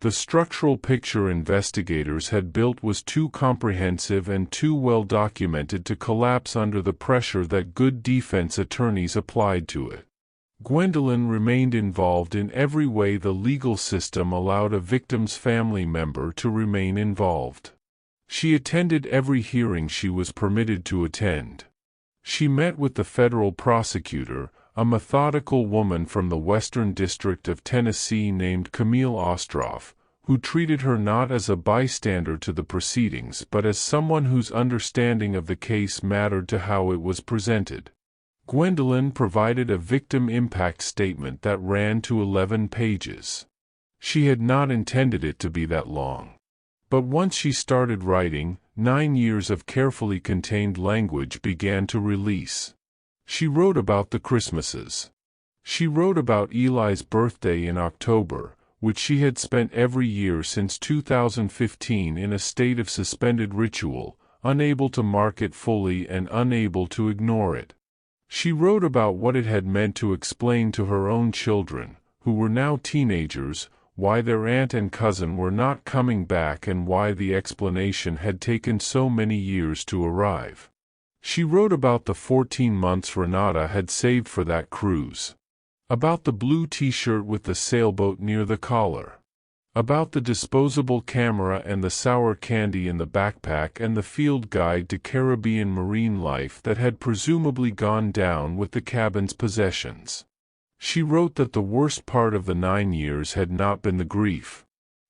The structural picture investigators had built was too comprehensive and too well documented to collapse under the pressure that good defense attorneys applied to it. Gwendolyn remained involved in every way the legal system allowed a victim's family member to remain involved. She attended every hearing she was permitted to attend. She met with the federal prosecutor, a methodical woman from the Western District of Tennessee named Camille Ostroff, who treated her not as a bystander to the proceedings but as someone whose understanding of the case mattered to how it was presented. Gwendolyn provided a victim impact statement that ran to 11 pages. She had not intended it to be that long. But once she started writing, 9 years of carefully contained language began to release. She wrote about the Christmases. She wrote about Eli's birthday in October, which she had spent every year since 2015 in a state of suspended ritual, unable to mark it fully and unable to ignore it. She wrote about what it had meant to explain to her own children, who were now teenagers, why their aunt and cousin were not coming back and why the explanation had taken so many years to arrive. She wrote about the 14 months Renata had saved for that cruise. About the blue t-shirt with the sailboat near the collar. About the disposable camera and the sour candy in the backpack and the field guide to Caribbean marine life that had presumably gone down with the cabin's possessions. She wrote that the worst part of the 9 years had not been the grief.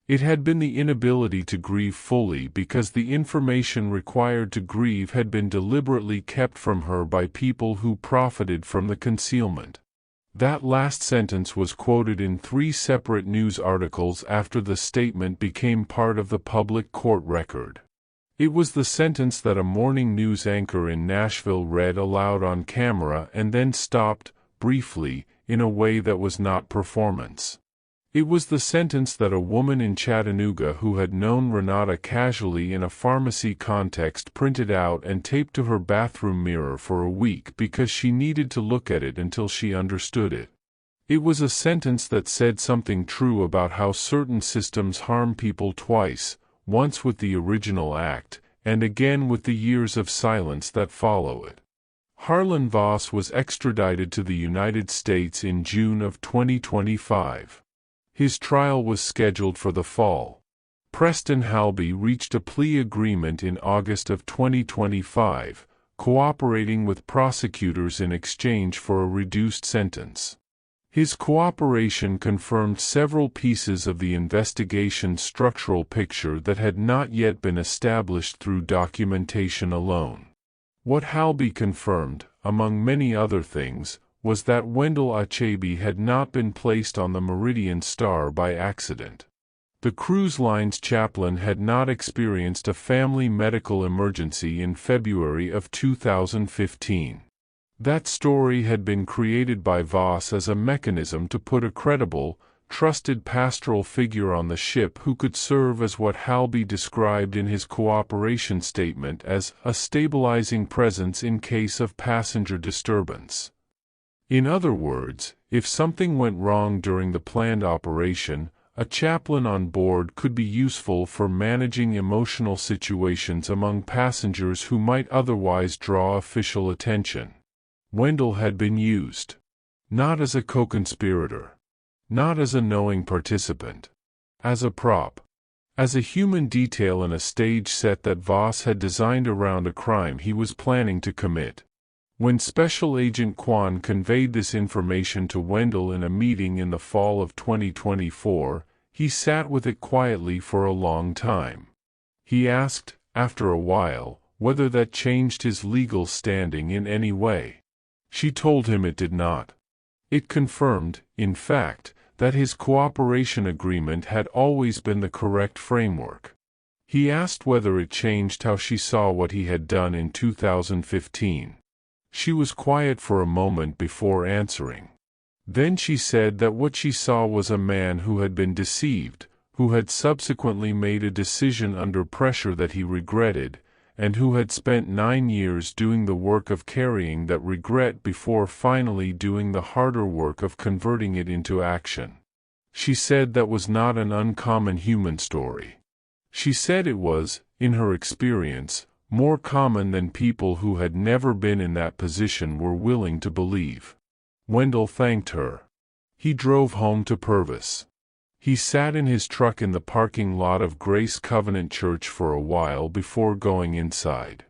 It had been the inability to grieve fully because the information required to grieve had been deliberately kept from her by people who profited from the concealment. That last sentence was quoted in 3 separate news articles after the statement became part of the public court record. It was the sentence that a morning news anchor in Nashville read aloud on camera and then stopped, briefly, in a way that was not performance. It was the sentence that a woman in Chattanooga who had known Renata casually in a pharmacy context printed out and taped to her bathroom mirror for a week because she needed to look at it until she understood it. It was a sentence that said something true about how certain systems harm people twice, once with the original act, and again with the years of silence that follow it. Harlan Voss was extradited to the United States in June of 2025. His trial was scheduled for the fall. Preston Halby reached a plea agreement in August of 2025, cooperating with prosecutors in exchange for a reduced sentence. His cooperation confirmed several pieces of the investigation's structural picture that had not yet been established through documentation alone. What Halby confirmed, among many other things, was that Wendell Achebe had not been placed on the Meridian Star by accident. The cruise line's chaplain had not experienced a family medical emergency in February of 2015. That story had been created by Voss as a mechanism to put a credible, trusted pastoral figure on the ship who could serve as what Halby described in his cooperation statement as a stabilizing presence in case of passenger disturbance. In other words, if something went wrong during the planned operation, A chaplain on board could be useful for managing emotional situations among passengers who might otherwise draw official attention. Wendell had been used. Not as a co-conspirator. Not as a knowing participant. As a prop. As a human detail in a stage set that Voss had designed around a crime he was planning to commit. When Special Agent Kwan conveyed this information to Wendell in a meeting in the fall of 2024, he sat with it quietly for a long time. He asked, after a while, whether that changed his legal standing in any way. She told him it did not. It confirmed, in fact, that his cooperation agreement had always been the correct framework. He asked whether it changed how she saw what he had done in 2015. She was quiet for a moment before answering. Then she said that what she saw was a man who had been deceived, who had subsequently made a decision under pressure that he regretted, and who had spent 9 years doing the work of carrying that regret before finally doing the harder work of converting it into action. She said that was not an uncommon human story. She said it was, in her experience, more common than people who had never been in that position were willing to believe. Wendell thanked her. He drove home to Purvis. He sat in his truck in the parking lot of Grace Covenant Church for a while before going inside.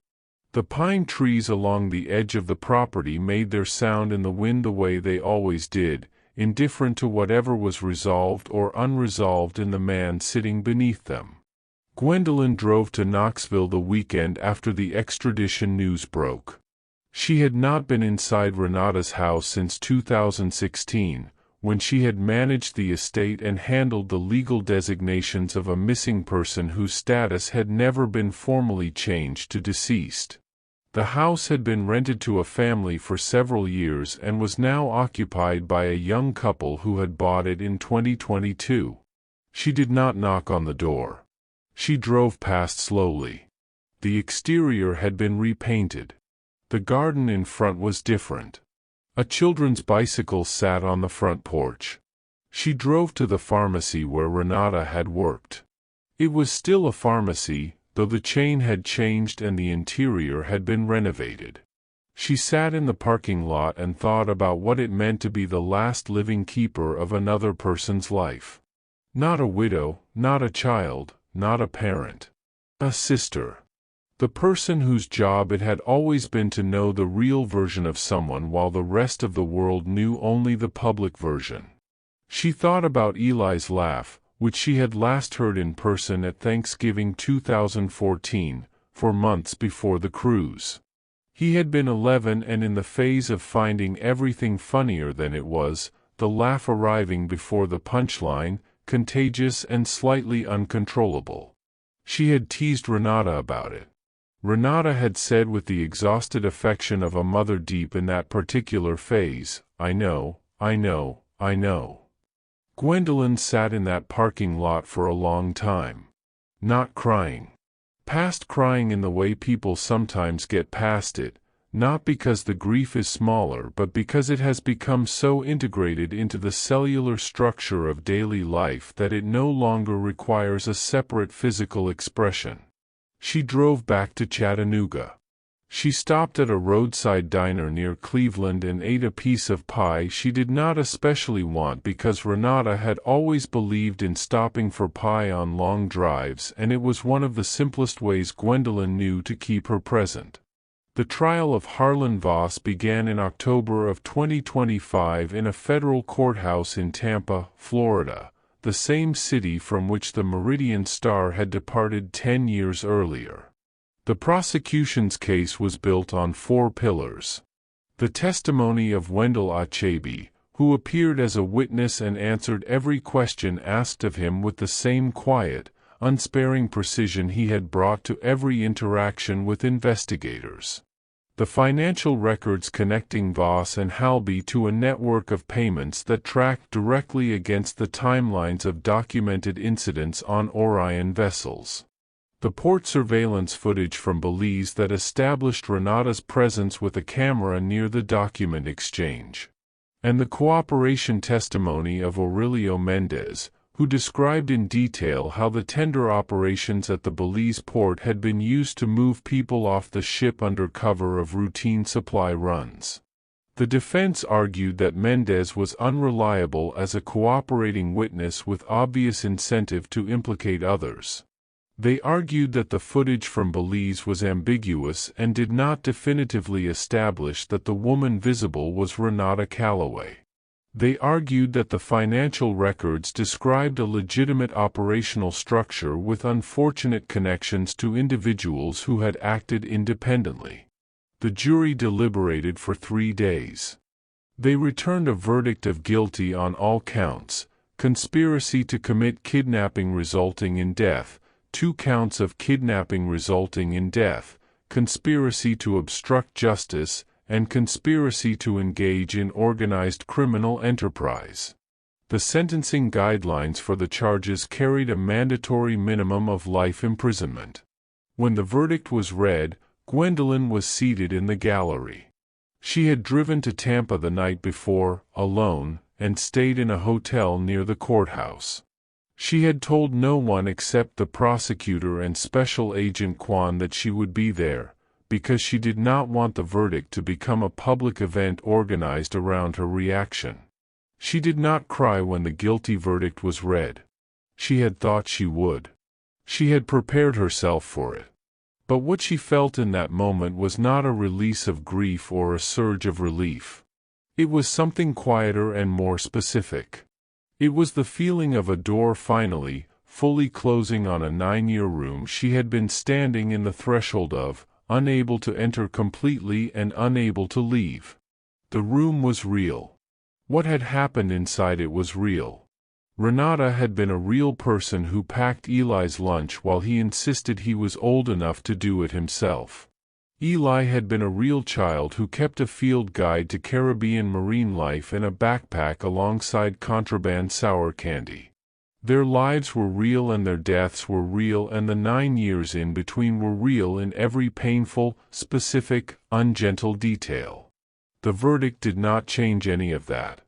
The pine trees along the edge of the property made their sound in the wind the way they always did, indifferent to whatever was resolved or unresolved in the man sitting beneath them. Gwendolyn drove to Knoxville the weekend after the extradition news broke. She had not been inside Renata's house since 2016, when she had managed the estate and handled the legal designations of a missing person whose status had never been formally changed to deceased. The house had been rented to a family for several years and was now occupied by a young couple who had bought it in 2022. She did not knock on the door. She drove past slowly. The exterior had been repainted. The garden in front was different. A children's bicycle sat on the front porch. She drove to the pharmacy where Renata had worked. It was still a pharmacy, though the chain had changed and the interior had been renovated. She sat in the parking lot and thought about what it meant to be the last living keeper of another person's life. Not a widow, not a child, not a parent. A sister. The person whose job it had always been to know the real version of someone while the rest of the world knew only the public version. She thought about Eli's laugh, which she had last heard in person at Thanksgiving 2014, for months before the cruise. He had been 11 and in the phase of finding everything funnier than it was, the laugh arriving before the punchline, contagious and slightly uncontrollable. She had teased Renata about it. Renata had said with the exhausted affection of a mother deep in that particular phase, "I know, I know, I know." Gwendolyn sat in that parking lot for a long time. Not crying. Past crying in the way people sometimes get past it, not because the grief is smaller but because it has become so integrated into the cellular structure of daily life that it no longer requires a separate physical expression. She drove back to Chattanooga. She stopped at a roadside diner near Cleveland and ate a piece of pie she did not especially want because Renata had always believed in stopping for pie on long drives and it was one of the simplest ways Gwendolyn knew to keep her present. The trial of Harlan Voss began in October of 2025 in a federal courthouse in Tampa, Florida, the same city from which the Meridian Star had departed 10 years earlier. The prosecution's case was built on 4 pillars. The testimony of Wendell Achebe, who appeared as a witness and answered every question asked of him with the same quiet, unsparing precision he had brought to every interaction with investigators. The financial records connecting Voss and Halby to a network of payments that tracked directly against the timelines of documented incidents on Orion vessels. The port surveillance footage from Belize that established Renata's presence with a camera near the document exchange. And the cooperation testimony of Aurelio Mendez, who described in detail how the tender operations at the Belize port had been used to move people off the ship under cover of routine supply runs. The defense argued that Mendez was unreliable as a cooperating witness with obvious incentive to implicate others. They argued that the footage from Belize was ambiguous and did not definitively establish that the woman visible was Renata Callaway. They argued that the financial records described a legitimate operational structure with unfortunate connections to individuals who had acted independently. The jury deliberated for 3 days. They returned a verdict of guilty on all counts: conspiracy to commit kidnapping resulting in death, 2 counts of kidnapping resulting in death, conspiracy to obstruct justice, and conspiracy to engage in organized criminal enterprise. The sentencing guidelines for the charges carried a mandatory minimum of life imprisonment. When the verdict was read, Gwendolyn was seated in the gallery. She had driven to Tampa the night before, alone, and stayed in a hotel near the courthouse. She had told no one except the prosecutor and Special Agent Kwan that she would be there, because she did not want the verdict to become a public event organized around her reaction. She did not cry when the guilty verdict was read. She had thought she would. She had prepared herself for it. But what she felt in that moment was not a release of grief or a surge of relief. It was something quieter and more specific. It was the feeling of a door finally, fully closing on a 9-year room she had been standing in the threshold of, unable to enter completely and unable to leave. The room was real. What had happened inside it was real. Renata had been a real person who packed Eli's lunch while he insisted he was old enough to do it himself. Eli had been a real child who kept a field guide to Caribbean marine life in a backpack alongside contraband sour candy. Their lives were real and their deaths were real, and the 9 years in between were real in every painful, specific, ungentle detail. The verdict did not change any of that.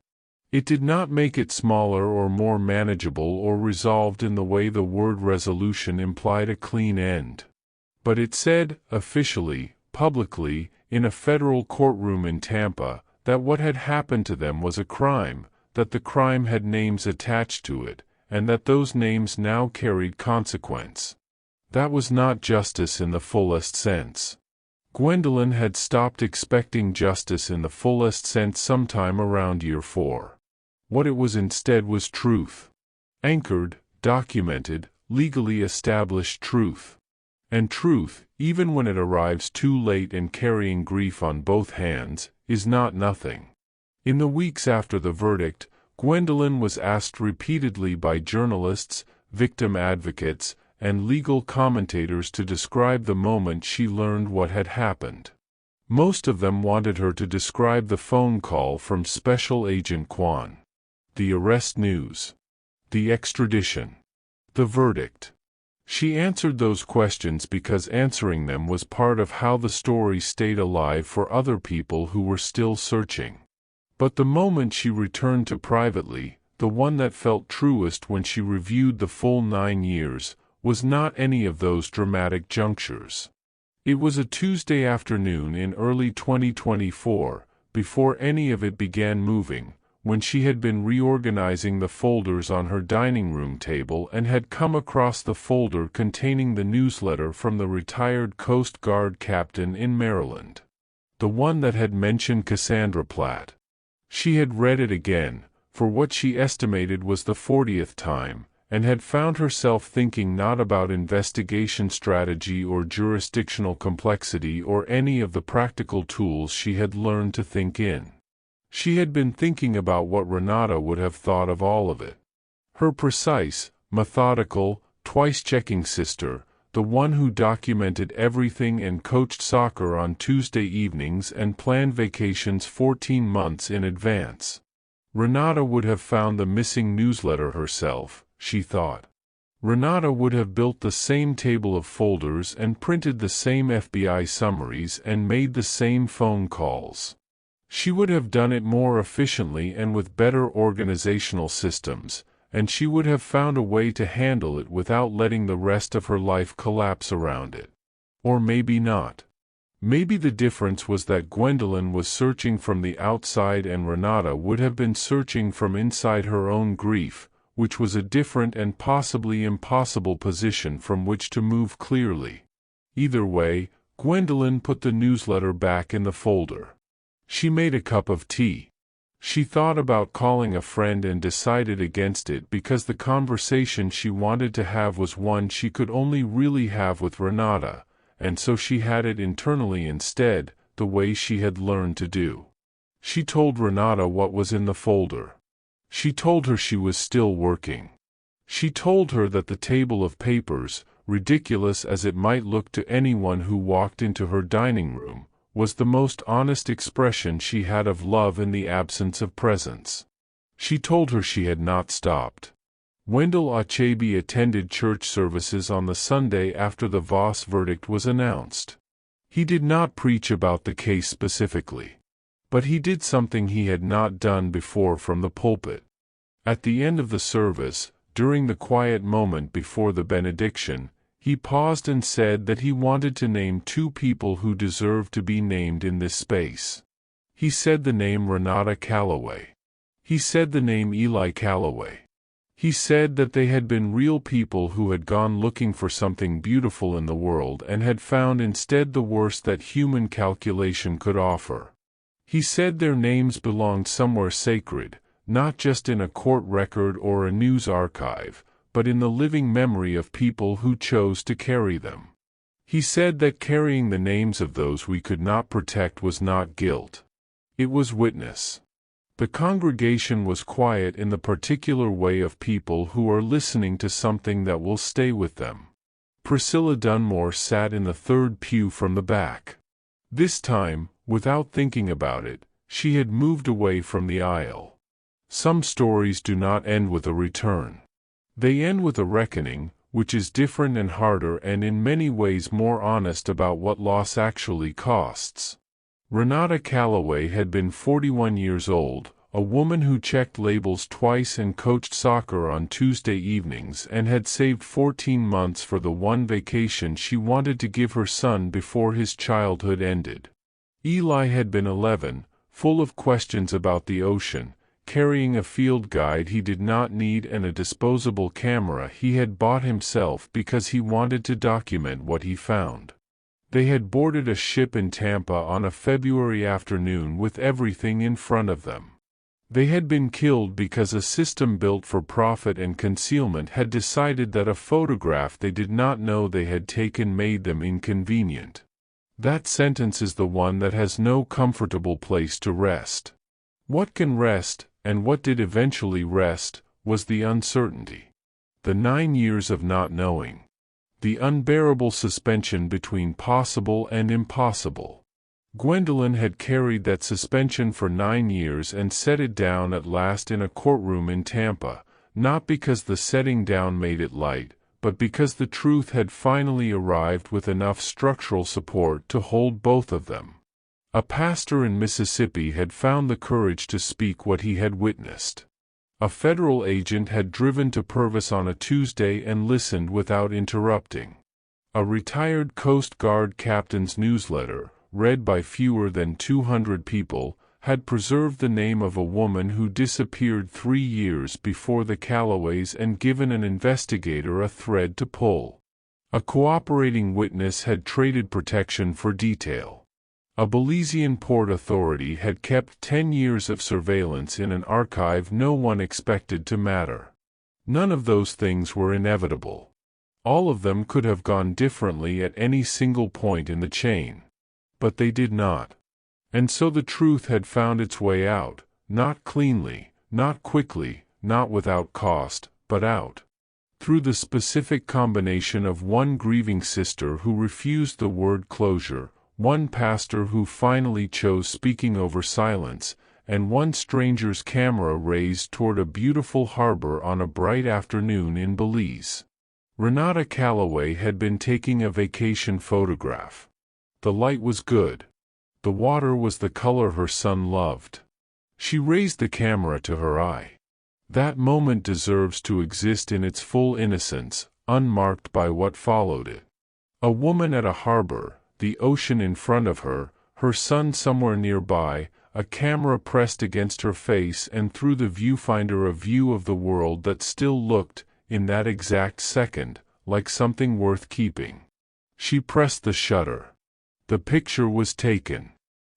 It did not make it smaller or more manageable or resolved in the way the word resolution implied a clean end. But it said, officially, publicly, in a federal courtroom in Tampa, that what had happened to them was a crime, that the crime had names attached to it, and that those names now carried consequence. That was not justice in the fullest sense. Gwendolyn had stopped expecting justice in the fullest sense sometime around year 4. What it was instead was truth. Anchored, documented, legally established truth. And truth, even when it arrives too late and carrying grief on both hands, is not nothing. In the weeks after the verdict, Gwendolyn was asked repeatedly by journalists, victim advocates, and legal commentators to describe the moment she learned what had happened. Most of them wanted her to describe the phone call from Special Agent Kwan, the arrest news, the extradition, the verdict. She answered those questions because answering them was part of how the story stayed alive for other people who were still searching. But the moment she returned to privately, the one that felt truest when she reviewed the full 9 years, was not any of those dramatic junctures. It was a Tuesday afternoon in early 2024, before any of it began moving, when she had been reorganizing the folders on her dining room table and had come across the folder containing the newsletter from the retired Coast Guard captain in Maryland. The one that had mentioned Cassandra Platt. She had read it again, for what she estimated was the 40th time, and had found herself thinking not about investigation strategy or jurisdictional complexity or any of the practical tools she had learned to think in. She had been thinking about what Renata would have thought of all of it. Her precise, methodical, twice-checking sister, the one who documented everything and coached soccer on Tuesday evenings and planned vacations 14 months in advance. Renata would have found the missing newsletter herself, she thought. Renata would have built the same table of folders and printed the same FBI summaries and made the same phone calls. She would have done it more efficiently and with better organizational systems, and she would have found a way to handle it without letting the rest of her life collapse around it. Or maybe not. Maybe the difference was that Gwendolyn was searching from the outside and Renata would have been searching from inside her own grief, which was a different and possibly impossible position from which to move clearly. Either way, Gwendolyn put the newsletter back in the folder. She made a cup of tea. She thought about calling a friend and decided against it because the conversation she wanted to have was one she could only really have with Renata, and so she had it internally instead, the way she had learned to do. She told Renata what was in the folder. She told her she was still working. She told her that the table of papers, ridiculous as it might look to anyone who walked into her dining room, was the most honest expression she had of love in the absence of presents. She told her she had not stopped. Wendell Achebe attended church services on the Sunday after the Voss verdict was announced. He did not preach about the case specifically, but he did something he had not done before from the pulpit. At the end of the service, during the quiet moment before the benediction, he paused and said that he wanted to name two people who deserved to be named in this space. He said the name Renata Callaway. He said the name Eli Callaway. He said that they had been real people who had gone looking for something beautiful in the world and had found instead the worst that human calculation could offer. He said their names belonged somewhere sacred, not just in a court record or a news archive, but in the living memory of people who chose to carry them. He said that carrying the names of those we could not protect was not guilt. It was witness. The congregation was quiet in the particular way of people who are listening to something that will stay with them. Priscilla Dunmore sat in the third pew from the back. This time, without thinking about it, she had moved away from the aisle. Some stories do not end with a return. They end with a reckoning, which is different and harder and in many ways more honest about what loss actually costs. Renata Callaway had been 41 years old, a woman who checked labels twice and coached soccer on Tuesday evenings and had saved 14 months for the one vacation she wanted to give her son before his childhood ended. Eli had been 11, full of questions about the ocean, carrying a field guide he did not need and a disposable camera he had bought himself because he wanted to document what he found. They had boarded a ship in Tampa on a February afternoon with everything in front of them. They had been killed because a system built for profit and concealment had decided that a photograph they did not know they had taken made them inconvenient. That sentence is the one that has no comfortable place to rest. What can rest, and what did eventually rest, was the uncertainty. The 9 years of not knowing. The unbearable suspension between possible and impossible. Gwendolyn had carried that suspension for 9 years and set it down at last in a courtroom in Tampa, not because the setting down made it light, but because the truth had finally arrived with enough structural support to hold both of them. A pastor in Mississippi had found the courage to speak what he had witnessed. A federal agent had driven to Purvis on a Tuesday and listened without interrupting. A retired Coast Guard captain's newsletter, read by fewer than 200 people, had preserved the name of a woman who disappeared 3 years before the Callaways and given an investigator a thread to pull. A cooperating witness had traded protection for detail. A Belizean port authority had kept 10 years of surveillance in an archive no one expected to matter. None of those things were inevitable. All of them could have gone differently at any single point in the chain. But they did not. And so the truth had found its way out, not cleanly, not quickly, not without cost, but out. Through the specific combination of one grieving sister who refused the word closure, one pastor who finally chose speaking over silence, and one stranger's camera raised toward a beautiful harbor on a bright afternoon in Belize. Renata Callaway had been taking a vacation photograph. The light was good. The water was the color her son loved. She raised the camera to her eye. That moment deserves to exist in its full innocence, unmarked by what followed it. A woman at a harbor, the ocean in front of her, her son somewhere nearby, a camera pressed against her face, and through the viewfinder a view of the world that still looked, in that exact second, like something worth keeping. She pressed the shutter. The picture was taken.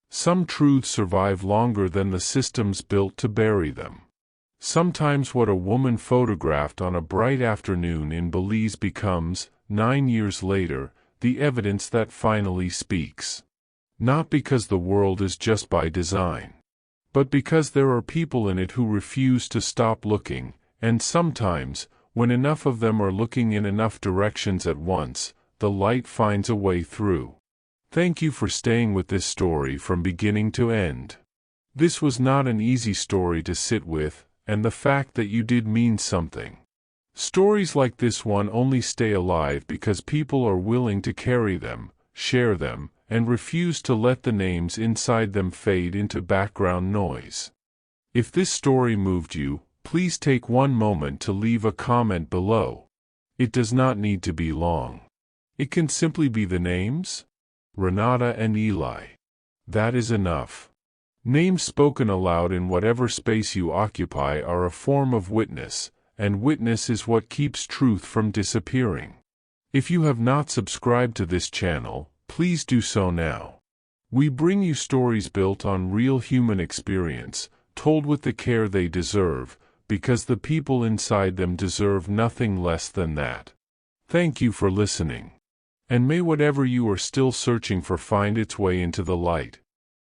Some truths survive longer than the systems built to bury them. Sometimes what a woman photographed on a bright afternoon in Belize becomes, 9 years later, the evidence that finally speaks. Not because the world is just by design, but because there are people in it who refuse to stop looking, and sometimes, when enough of them are looking in enough directions at once, the light finds a way through. Thank you for staying with this story from beginning to end. This was not an easy story to sit with, and the fact that you did means something. Stories like this one only stay alive because people are willing to carry them, share them, and refuse to let the names inside them fade into background noise. If this story moved you, please take one moment to leave a comment below. It does not need to be long. It can simply be the names, Renata and Eli. That is enough. Names spoken aloud in whatever space you occupy are a form of witness, and witness is what keeps truth from disappearing. If you have not subscribed to this channel, please do so now. We bring you stories built on real human experience, told with the care they deserve, because the people inside them deserve nothing less than that. Thank you for listening. And may whatever you are still searching for find its way into the light.